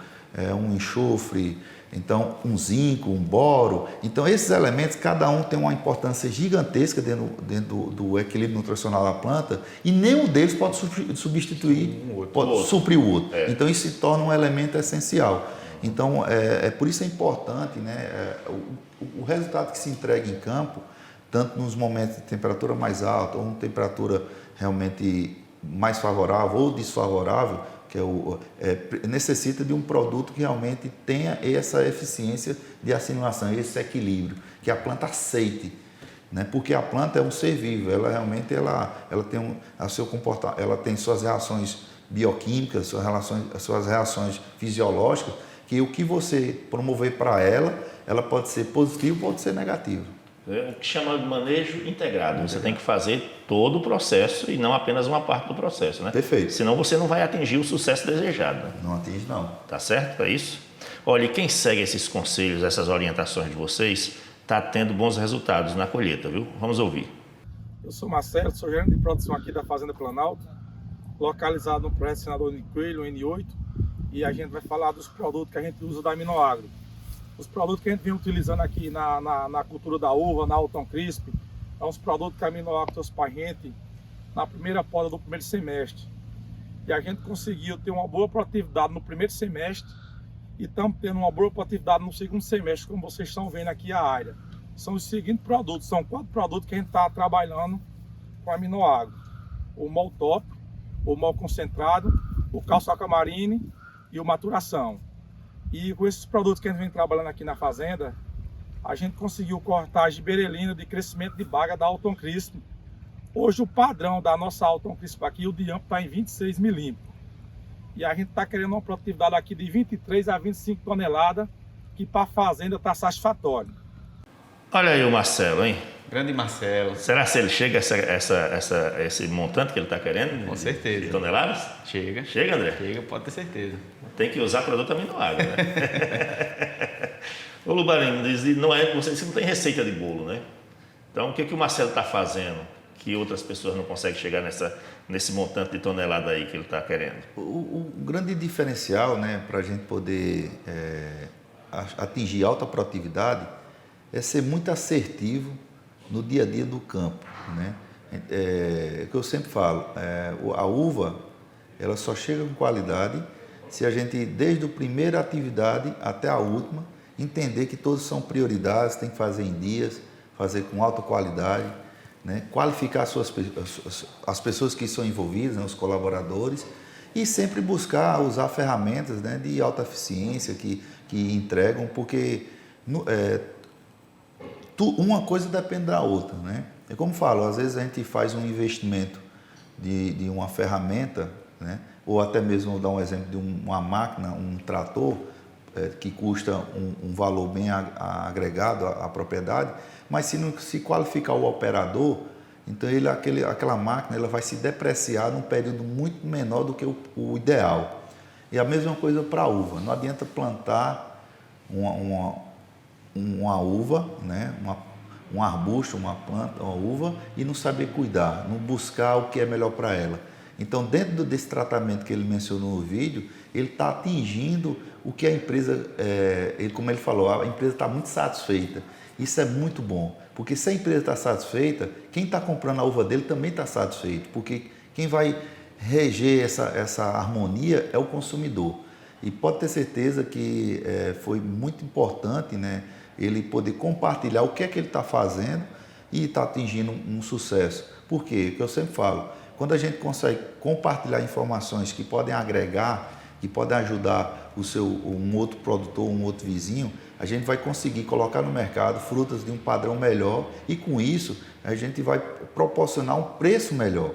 um enxofre, então um zinco, um boro. Então, esses elementos, cada um tem uma importância gigantesca dentro do equilíbrio nutricional da planta e nenhum deles pode substituir, pode suprir o outro. Então, isso se torna um elemento essencial. Então, por isso é importante, né, o resultado que se entrega em campo, tanto nos momentos de temperatura mais alta ou temperatura realmente mais favorável ou desfavorável, que necessita de um produto que realmente tenha essa eficiência de assimilação, esse equilíbrio, que a planta aceite, né? Porque a planta é um ser vivo, ela realmente ela tem seu comportamento, ela tem suas reações bioquímicas, suas reações fisiológicas, que o que você promover para ela pode ser positivo, pode ser negativo. O que chama de manejo integrado. Você tem que fazer todo o processo e não apenas uma parte do processo, né? Perfeito. Senão você não vai atingir o sucesso desejado. Né? Não atinge, não. Tá certo? É isso? Olha, e quem segue esses conselhos, essas orientações de vocês, está tendo bons resultados na colheita, viu? Vamos ouvir. Eu sou Marcelo, sou gerente de produção aqui da Fazenda Planalto, localizado no projeto Senador Coelho, N8, e a gente vai falar dos produtos que a gente usa da Aminoagro. Os produtos que a gente vem utilizando aqui na cultura da uva, na Alton Crisp, são os produtos que a Aminoagro trouxe para a gente na primeira poda do primeiro semestre. E a gente conseguiu ter uma boa produtividade no primeiro semestre e estamos tendo uma boa produtividade no segundo semestre, como vocês estão vendo aqui a área. São os seguintes produtos, são 4 produtos que a gente está trabalhando com a Aminoagro. O mol top, o mol concentrado, o cálcio aquamarine e o maturação. E com esses produtos que a gente vem trabalhando aqui na fazenda, a gente conseguiu cortar a giberelina de crescimento de baga da Alton Crisp. Hoje o padrão da nossa Alton Crisp aqui, o diâmetro está em 26 milímetros. E a gente está querendo uma produtividade aqui de 23 a 25 toneladas, que para a fazenda está satisfatório. Olha aí o Marcelo, hein? Grande Marcelo. Será que ele chega a esse montante que ele está querendo? Com certeza. De toneladas? Chega. Chega, André? Chega, pode ter certeza. Tem que usar produto aminoácido, né? Ô Lubarino, você não tem receita de bolo, né? Então, o que o Marcelo está fazendo que outras pessoas não conseguem chegar nesse montante de tonelada aí que ele está querendo? O grande diferencial, né, para a gente poder atingir alta produtividade é ser muito assertivo no dia a dia do campo, né? O que eu sempre falo, a uva ela só chega com qualidade se a gente, desde a primeira atividade até a última, entender que todos são prioridades, tem que fazer em dias, fazer com alta qualidade, né? Qualificar as pessoas que são envolvidas, né? Os colaboradores, e sempre buscar usar ferramentas, né? De alta eficiência que entregam, porque uma coisa depende da outra, né? É como eu falo, às vezes a gente faz um investimento de uma ferramenta, né? Ou até mesmo, vou dar um exemplo de uma máquina, um trator, que custa um valor bem agregado à propriedade, mas se não se qualificar o operador, então aquela máquina ela vai se depreciar num período muito menor do que o ideal. E a mesma coisa para a uva. Não adianta plantar uma uva, né? Um arbusto, uma planta, uma uva, e não saber cuidar, não buscar o que é melhor para ela. Então, dentro desse tratamento que ele mencionou no vídeo, ele está atingindo o que a empresa, como ele falou, a empresa está muito satisfeita. Isso é muito bom, porque se a empresa está satisfeita, quem está comprando a uva dele também está satisfeito, porque quem vai reger essa harmonia é o consumidor. E pode ter certeza que foi muito importante, né, ele poder compartilhar o que é que ele está fazendo e está atingindo um sucesso. Por quê? O que eu sempre falo, quando a gente consegue compartilhar informações que podem agregar, que podem ajudar um outro produtor, um outro vizinho, a gente vai conseguir colocar no mercado frutas de um padrão melhor e com isso a gente vai proporcionar um preço melhor.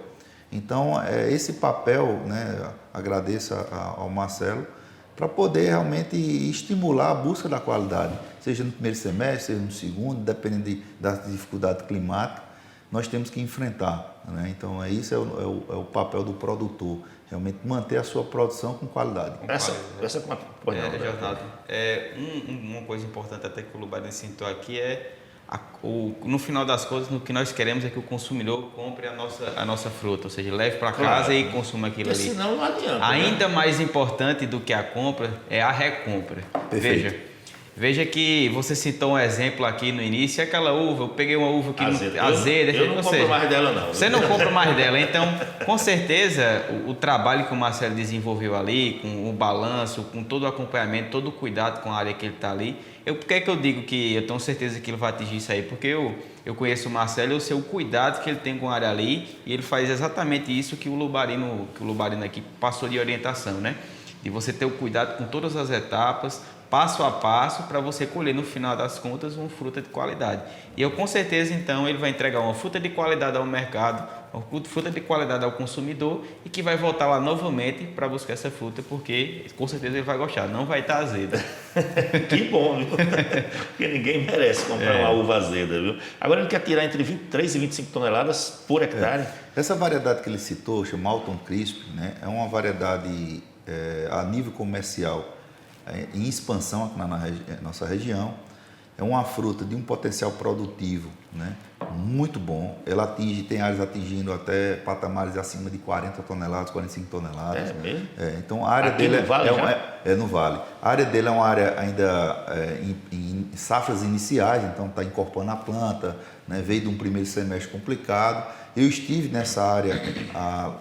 Então, esse papel, né, agradeço ao Marcelo, para poder realmente estimular a busca da qualidade, seja no primeiro semestre, seja no segundo, dependendo da dificuldade climática, nós temos que enfrentar, né? Então, isso é o papel do produtor, realmente manter a sua produção com qualidade. Uma coisa importante até que o Lubarino citou aqui no final das contas, o que nós queremos é que o consumidor compre a nossa fruta, ou seja, leve para casa e consuma aquilo ali. Senão não adianta. Ainda né? mais importante do que a compra é a recompra. Perfeito. Veja que você citou um exemplo aqui no início, aquela uva, eu peguei uma uva que azeda. Eu não compro mais dela, não. Você não compra mais dela, então, com certeza, o trabalho que o Marcelo desenvolveu ali, com o balanço, com todo o acompanhamento, todo o cuidado com a área que ele está ali, por que é que eu digo que eu tenho certeza que ele vai atingir isso aí? Porque eu conheço o Marcelo, eu sei o cuidado que ele tem com a área ali, e ele faz exatamente isso que o Lubarino aqui passou de orientação, né? De você ter o cuidado com todas as etapas, passo a passo, para você colher no final das contas uma fruta de qualidade. E eu com certeza então ele vai entregar uma fruta de qualidade ao mercado, uma fruta de qualidade ao consumidor e que vai voltar lá novamente para buscar essa fruta, porque com certeza ele vai gostar, não vai estar azeda. Que bom, viu? Porque ninguém merece comprar uma uva azeda, viu? Agora ele quer tirar entre 23 e 25 toneladas por hectare. Essa variedade que ele citou, chama Alton Crisp, né, é uma variedade a nível comercial em expansão aqui na nossa região. É uma fruta de um potencial produtivo, né, muito bom. Ela tem áreas atingindo até patamares acima de 40 toneladas, 45 toneladas. É mesmo? Então a área aqui dele no Vale no Vale. A área dele é uma área ainda em safras iniciais, então está incorporando a planta, né, veio de um primeiro semestre complicado. Eu estive nessa área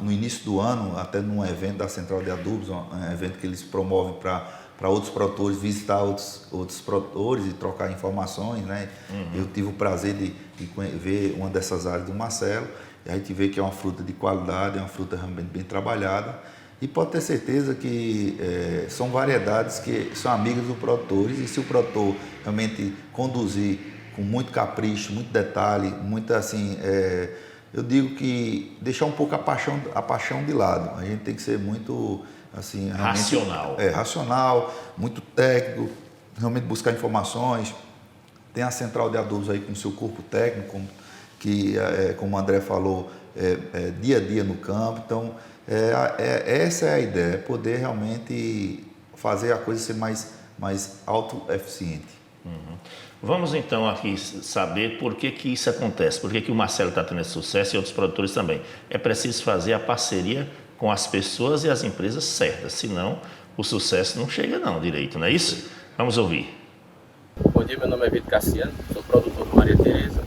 no início do ano, até num evento da Central de Adubos, um evento que eles promovem para outros produtores, visitar outros produtores e trocar informações, né? Eu tive o prazer de ver uma dessas áreas do Marcelo, e a gente vê que é uma fruta de qualidade, é uma fruta realmente bem trabalhada, e pode ter certeza que são variedades que são amigas dos produtores, e se o produtor realmente conduzir com muito capricho, muito detalhe, muito assim, eu digo que deixar um pouco a paixão de lado. A gente tem que ser muito assim, racional. Racional, muito técnico, realmente buscar informações, tem a central de adubos aí com seu corpo técnico, como o André falou, dia a dia no campo. Então, essa é a ideia, é poder realmente fazer a coisa ser mais autoeficiente. Vamos então aqui saber por que isso acontece, por que o Marcelo está tendo esse sucesso e outros produtores também. É preciso fazer a parceria com as pessoas e as empresas certas, senão o sucesso não chega não direito, não é isso? Vamos ouvir. Bom dia, meu nome é Vitor Cassiano, sou produtor do Maria Tereza.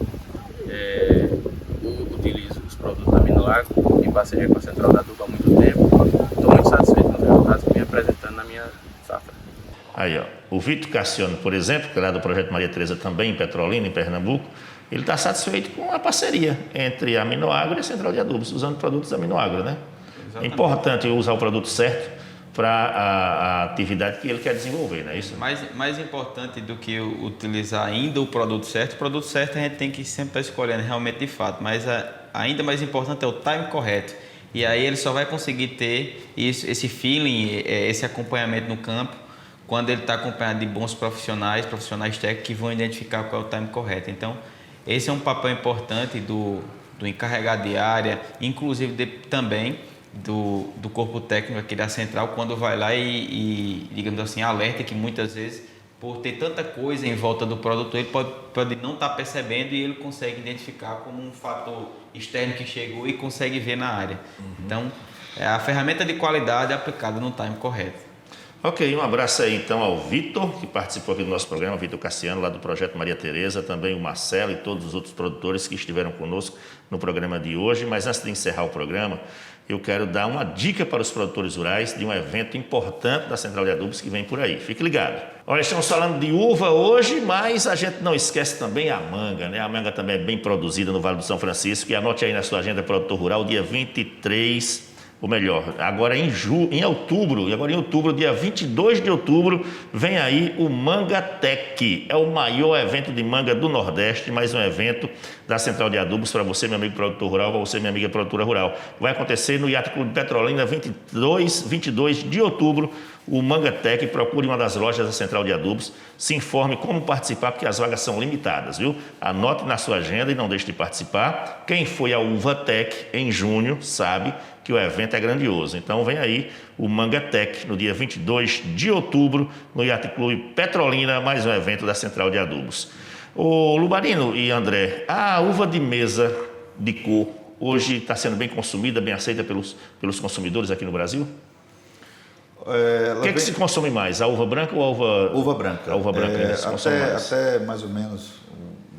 Eu utilizo os produtos da Aminoagro em parceria com a Central da Adubo há muito tempo. Estou muito satisfeito com os resultados que vem apresentando na minha safra. Aí, ó, o Vitor Cassiano, por exemplo, que é lá do Projeto Maria Tereza também em Petrolina, em Pernambuco, ele está satisfeito com a parceria entre a Aminoagro e a Central de Adubos, usando produtos da Aminoagro, né? Exatamente. É importante usar o produto certo para a atividade que ele quer desenvolver, não é isso? Mais importante do que utilizar ainda o produto certo a gente tem que sempre estar escolhendo realmente de fato, mas ainda mais importante é o time correto. E aí ele só vai conseguir ter esse feeling, esse acompanhamento no campo, quando ele está acompanhado de bons profissionais técnicos que vão identificar qual é o time correto. Então, esse é um papel importante do encarregado de área, inclusive também do corpo técnico aqui da central, quando vai lá e digamos assim, alerta que muitas vezes, por ter tanta coisa em volta do produtor, ele pode não estar percebendo e ele consegue identificar como um fator externo que chegou e consegue ver na área. Então, a ferramenta de qualidade é aplicada no time correto. Ok, um abraço aí então ao Vitor, que participou aqui do nosso programa, Vitor Cassiano, lá do Projeto Maria Tereza, também o Marcelo e todos os outros produtores que estiveram conosco no programa de hoje. Mas antes de encerrar o programa, eu quero dar uma dica para os produtores rurais de um evento importante da Central de Adubos que vem por aí. Fique ligado. Olha, estamos falando de uva hoje, mas a gente não esquece também a manga, né? A manga também é bem produzida no Vale do São Francisco. E anote aí na sua agenda, produtor rural, dia 23, ou melhor, agora em outubro, dia 22 de outubro, vem aí o Manga Tech. É o maior evento de manga do Nordeste, mais um evento da Central de Adubos para você, meu amigo produtor rural, para você, minha amiga produtora rural. Vai acontecer no Yacht Clube Petrolina, 22 de outubro, o Manga Tech. Procure uma das lojas da Central de Adubos, se informe como participar, porque as vagas são limitadas, viu? Anote na sua agenda e não deixe de participar. Quem foi à Uva Tech em junho sabe que o evento é grandioso. Então vem aí o Manga Tech no dia 22 de outubro no Yacht Clube Petrolina, mais um evento da Central de Adubos. Ô Lubarino e André, a uva de mesa de cor hoje está sendo bem consumida, bem aceita pelos consumidores aqui no Brasil? O que se consome mais, a uva branca ou a uva... Uva branca. A uva branca se consome mais. Até mais ou menos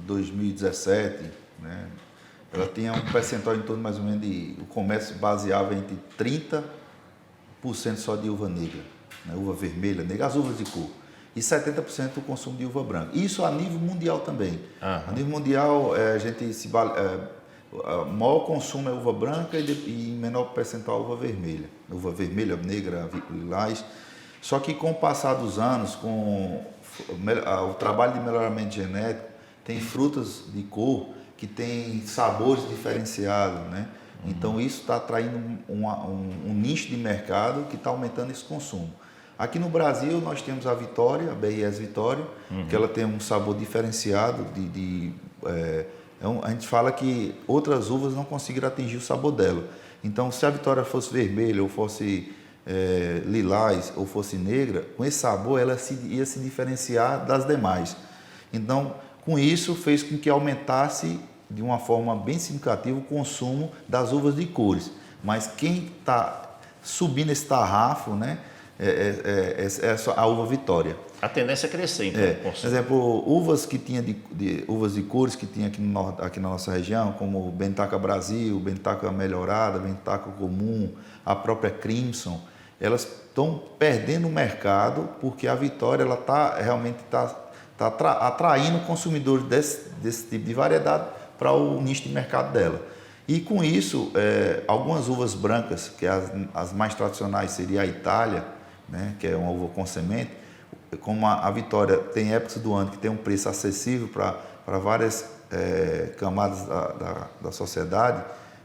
2017, né? Ela tinha um percentual em torno mais ou menos o comércio baseava entre 30% só de uva negra, né? Uva vermelha, negra, as uvas de cor, e 70% o consumo de uva branca. Isso a nível mundial também. A nível mundial, o maior consumo é uva branca e menor percentual uva vermelha. Uva vermelha, negra, lilás. Só que com o passar dos anos, com o trabalho de melhoramento genético, tem frutas de cor que tem sabores diferenciados, né? Então isso está atraindo um nicho de mercado que está aumentando esse consumo. Aqui no Brasil nós temos a Vitória, a BIS Vitória, que ela tem um sabor diferenciado a gente fala que outras uvas não conseguiram atingir o sabor dela. Então se a Vitória fosse vermelha ou fosse lilás ou fosse negra, com esse sabor ela ia se diferenciar das demais. Então com isso fez com que aumentasse de uma forma bem significativa o consumo das uvas de cores. Mas quem está subindo esse tarrafo, né, é a uva Vitória. A tendência é crescer, então. Por exemplo, uvas que tinha uvas de cores que tinha aqui na nossa região, como Bentaca Brasil, Bentaca Melhorada, Bentaca Comum, a própria Crimson, elas estão perdendo o mercado porque a Vitória ela realmente está atraindo consumidores desse tipo de variedade para o nicho de mercado dela. E com isso, algumas uvas brancas, que as mais tradicionais seria a Itália, né, que é uma uva com semente, como a Vitória tem épocas do ano que tem um preço acessível para várias camadas da sociedade,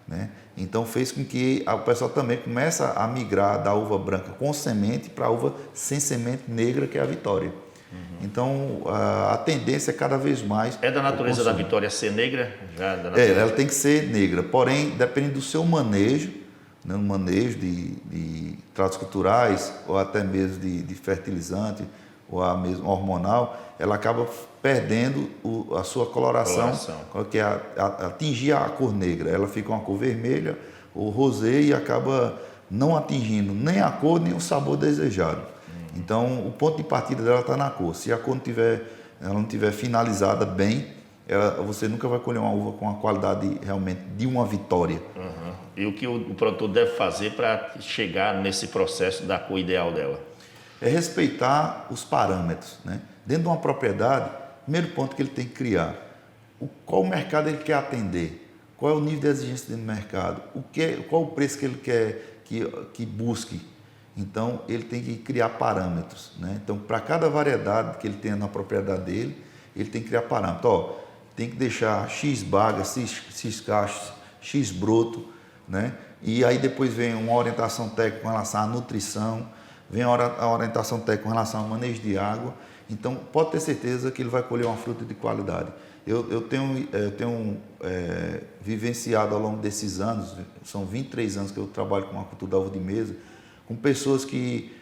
né, então fez com que o pessoal também comece a migrar da uva branca com semente para a uva sem semente negra, que é a Vitória. Então, a tendência é cada vez mais... É da natureza da Vitória ser negra? Ela tem que ser negra, porém, depende do seu manejo, né, no manejo de tratos culturais, ou até mesmo de fertilizante, ou a mesmo hormonal, ela acaba perdendo a sua coloração. Que é atingir a cor negra. Ela fica uma cor vermelha ou rosé e acaba não atingindo nem a cor, nem o sabor desejado. Então, o ponto de partida dela está na cor. Se a cor não tiver finalizada bem, você nunca vai colher uma uva com a qualidade realmente de uma Vitória. E o que o produtor deve fazer para chegar nesse processo da cor ideal dela? É respeitar os parâmetros, né? Dentro de uma propriedade, primeiro ponto que ele tem que criar, qual o mercado ele quer atender, qual é o nível de exigência do mercado, qual o preço que ele quer que busque. Então, ele tem que criar parâmetros, né? Então, para cada variedade que ele tenha na propriedade dele, ele tem que criar parâmetros. Tem que deixar X baga, X cachos, X broto, né? E aí depois vem uma orientação técnica com relação à nutrição, vem a orientação técnica com relação ao manejo de água. Então, pode ter certeza que ele vai colher uma fruta de qualidade. Eu tenho vivenciado ao longo desses anos, são 23 anos que eu trabalho com a cultura da uva de mesa, com pessoas que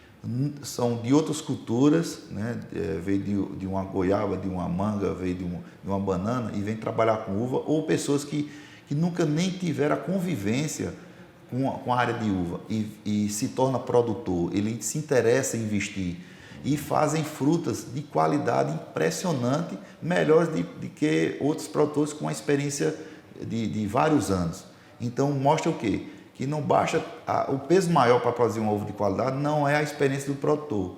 são de outras culturas, né? Veio de uma goiaba, de uma manga, veio de uma banana e vem trabalhar com uva, ou pessoas que nunca nem tiveram a convivência com a área de uva e se torna produtor, ele se interessa em investir e fazem frutas de qualidade impressionante, melhores de que outros produtores com a experiência de vários anos. Então, mostra o quê? Que não basta o peso maior para produzir um ovo de qualidade, não é a experiência do produtor,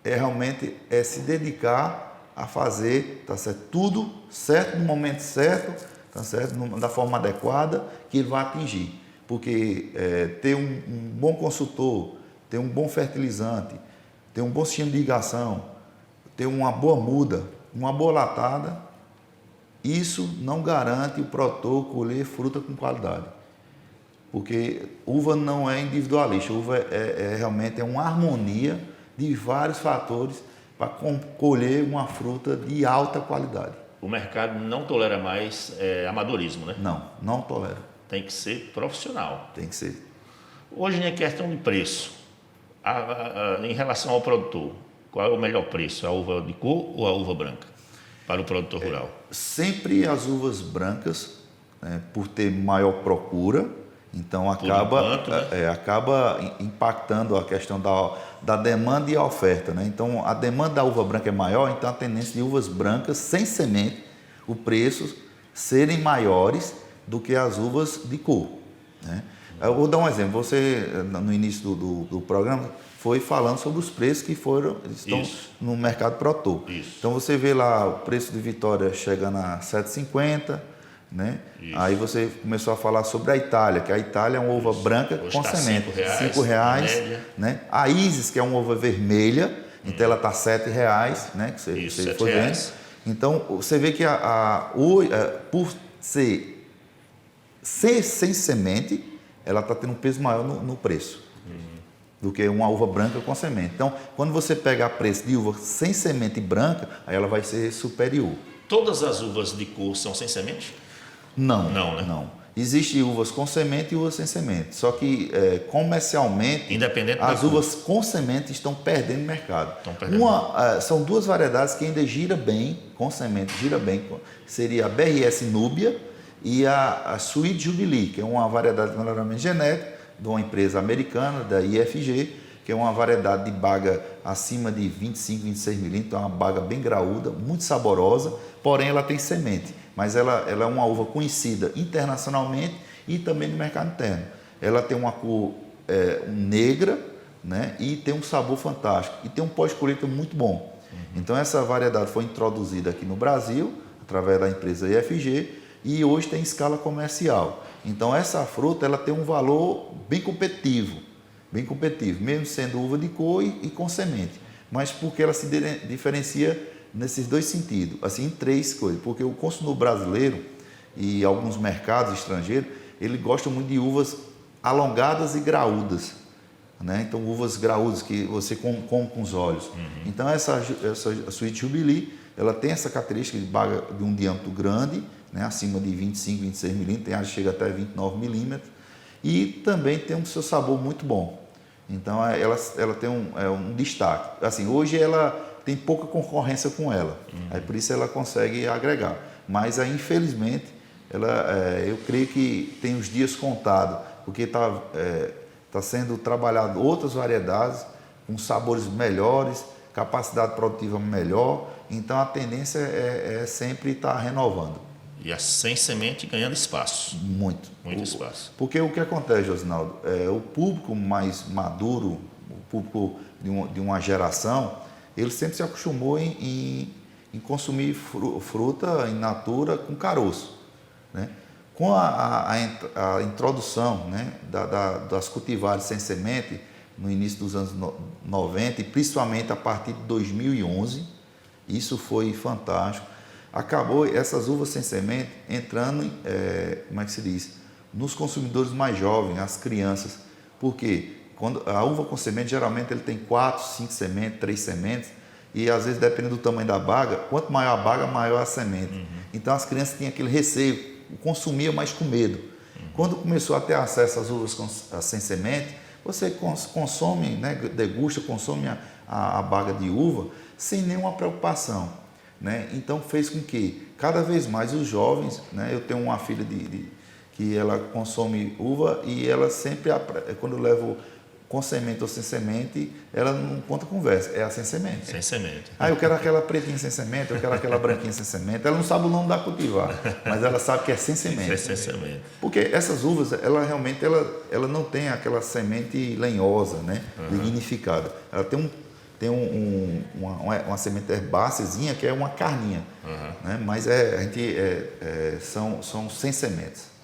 realmente se dedicar a fazer, tá certo, tudo certo no momento certo, tá certo, da forma adequada que ele vai atingir. Porque ter um bom consultor, ter um bom fertilizante, ter um bom sistema de irrigação, ter uma boa muda, uma boa latada, isso não garante o produtor colher fruta com qualidade. Porque uva não é individualista, uva realmente uma harmonia de vários fatores para colher uma fruta de alta qualidade. O mercado não tolera mais amadorismo, né? Não tolera. Tem que ser profissional. Tem que ser. Hoje, em questão de preço, em relação ao produtor, qual é o melhor preço? A uva de cor ou a uva branca para o produtor rural? Sempre as uvas brancas, por ter maior procura, então acaba impactando a questão da demanda e a oferta, né? Então a demanda da uva branca é maior, então a tendência de uvas brancas sem semente, o preço serem maiores do que as uvas de cor, né? Eu vou dar um exemplo. Você, no início do programa, foi falando sobre os preços que estão no mercado produtor. Então você vê lá o preço de Vitória chegando a 7,50, né? Aí você começou a falar sobre a Itália, que a Itália é uma uva branca com semente, R$5, né? A Isis, que é uma uva vermelha, então ela está R$7, né? Que você foi vendo. Então você vê que por ser sem semente, ela está tendo um peso maior no preço do que uma uva branca com semente. Então, quando você pega preço de uva sem semente branca, aí ela vai ser superior. Todas as uvas de cor são sem semente? Não, né? Não. Existem uvas com semente e uvas sem semente. Só que comercialmente, as uvas com semente estão perdendo mercado. São duas variedades que ainda gira bem, com semente, gira bem. Seria a BRS Núbia e a Sweet Jubilee, que é uma variedade de melhoramento genético de uma empresa americana, da IFG, que é uma variedade de baga acima de 25, 26 milímetros, é uma baga bem graúda, muito saborosa, porém ela tem semente, mas ela é uma uva conhecida internacionalmente e também no mercado interno. Ela tem uma cor negra, né, e tem um sabor fantástico, e tem um pós-colheita muito bom. Então essa variedade foi introduzida aqui no Brasil, através da empresa IFG, e hoje tem escala comercial. Então essa fruta ela tem um valor bem competitivo, mesmo sendo uva de cor e com semente, mas porque ela se diferencia nesses dois sentidos, assim, em três coisas, porque o consumidor brasileiro e alguns mercados estrangeiros, ele gosta muito de uvas alongadas e graúdas, né? Então uvas graúdas que você come com os olhos. Então essa Sweet Jubilee, ela tem essa característica de baga de um diâmetro grande, né? Acima de 25, 26 milímetros, chega até 29 milímetros, e também tem um seu sabor muito bom. Então ela tem um destaque. Assim, hoje ela tem pouca concorrência com ela, aí por isso ela consegue agregar. Mas aí, infelizmente, eu creio que tem os dias contados, porque está sendo trabalhado outras variedades com sabores melhores, capacidade produtiva melhor, então a tendência é sempre estar renovando. E a sem semente ganhando espaço. Muito Espaço. Porque o que acontece, Josinaldo, o público mais maduro, o público de uma geração, ele sempre se acostumou em consumir fruta in natura com caroço, né? Com a introdução, né, das cultivares sem semente no início dos anos 90 e principalmente a partir de 2011, isso foi fantástico. Acabou essas uvas sem semente entrando, como é que se diz, nos consumidores mais jovens, as crianças, porque quando a uva com semente geralmente ele tem 4, 5 sementes, 3 sementes, e às vezes dependendo do tamanho da baga, quanto maior a baga, maior a semente. Então as crianças tinham aquele receio, consumia mais com medo. Quando começou a ter acesso às uvas sem semente, você consome, né, degusta, consome a baga de uva sem nenhuma preocupação, né? Então fez com que cada vez mais os jovens, né, eu tenho uma filha que ela consome uva e ela sempre, quando eu levo com semente ou sem semente, ela não conta conversa, é a sem semente. Sem semente. Eu quero aquela pretinha sem semente, eu quero aquela branquinha sem semente. Ela não sabe o nome da cultivar, mas ela sabe que é sem semente. É sem semente. Porque essas uvas, ela realmente ela não tem aquela semente lenhosa, né, lignificada. Ela tem uma semente herbáceazinha que é uma carninha, né, mas são sem sementes.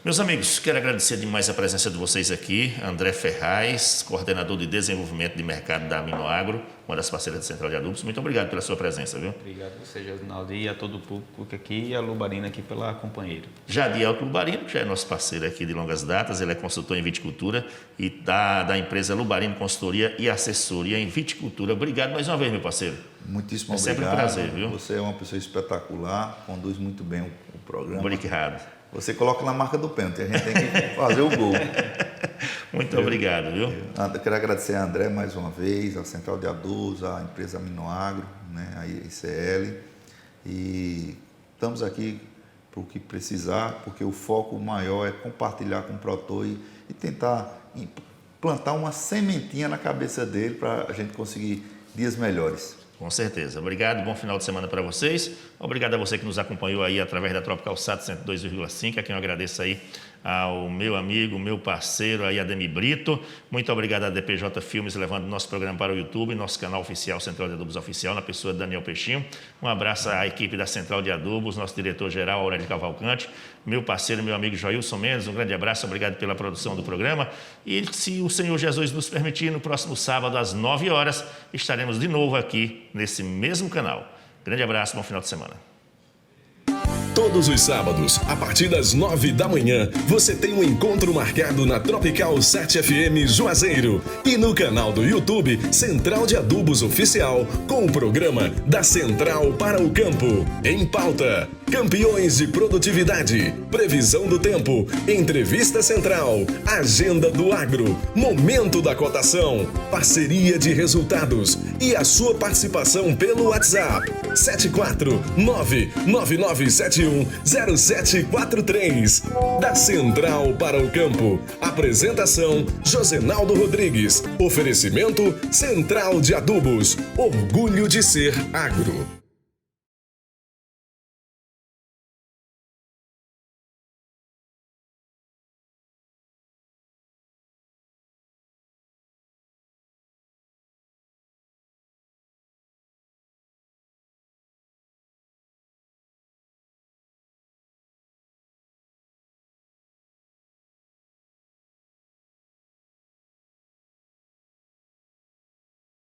Meus amigos, quero agradecer demais a presença de vocês aqui. André Ferraz, coordenador de desenvolvimento de mercado da Aminoagro, uma das parceiras da Central de Adubos. Muito obrigado pela sua presença, viu? Obrigado a você, Josinaldo, e a todo o público aqui e a Lubarina aqui pela companheira. Jadiel Lubarino, que já é nosso parceiro aqui de longas datas, ele é consultor em viticultura e da empresa Lubarino Consultoria e Assessoria em Viticultura. Obrigado mais uma vez, meu parceiro. Muitíssimo obrigado. É sempre um prazer, viu? Você é uma pessoa espetacular, conduz muito bem o programa. Obrigado. Você coloca na marca do pênalti, a gente tem que fazer o gol. Muito obrigado, viu? Eu quero agradecer a André mais uma vez, a Central de Adubos, a empresa Aminoagro, né, a ICL. E estamos aqui para o que precisar, porque o foco maior é compartilhar com o produtor e tentar plantar uma sementinha na cabeça dele para a gente conseguir dias melhores. Com certeza. Obrigado, bom final de semana para vocês. Obrigado a você que nos acompanhou aí através da Tropical Sat 102,5, a quem eu agradeço aí ao meu amigo, meu parceiro aí, Ademir Brito. Muito obrigado a DPJ Filmes, levando nosso programa para o YouTube, nosso canal oficial, Central de Adubos Oficial, na pessoa de Daniel Peixinho. Um abraço à equipe da Central de Adubos, nosso diretor-geral, Aurélio Cavalcante, meu parceiro, meu amigo Joilson Mendes, um grande abraço, obrigado pela produção do programa. E se o Senhor Jesus nos permitir, no próximo sábado, às 9 horas, estaremos de novo aqui nesse mesmo canal. Grande abraço, bom final de semana. Todos os sábados, a partir das 9 da manhã, você tem um encontro marcado na Tropical 7 FM Juazeiro e no canal do YouTube Central de Adubos Oficial, com o programa da Central para o Campo. Em pauta, campeões de produtividade, previsão do tempo, entrevista central, agenda do agro, momento da cotação, parceria de resultados e a sua participação pelo WhatsApp 74999710743. Da Central para o Campo. Apresentação Josenaldo Rodrigues. Oferecimento Central de Adubos. Orgulho de ser agro.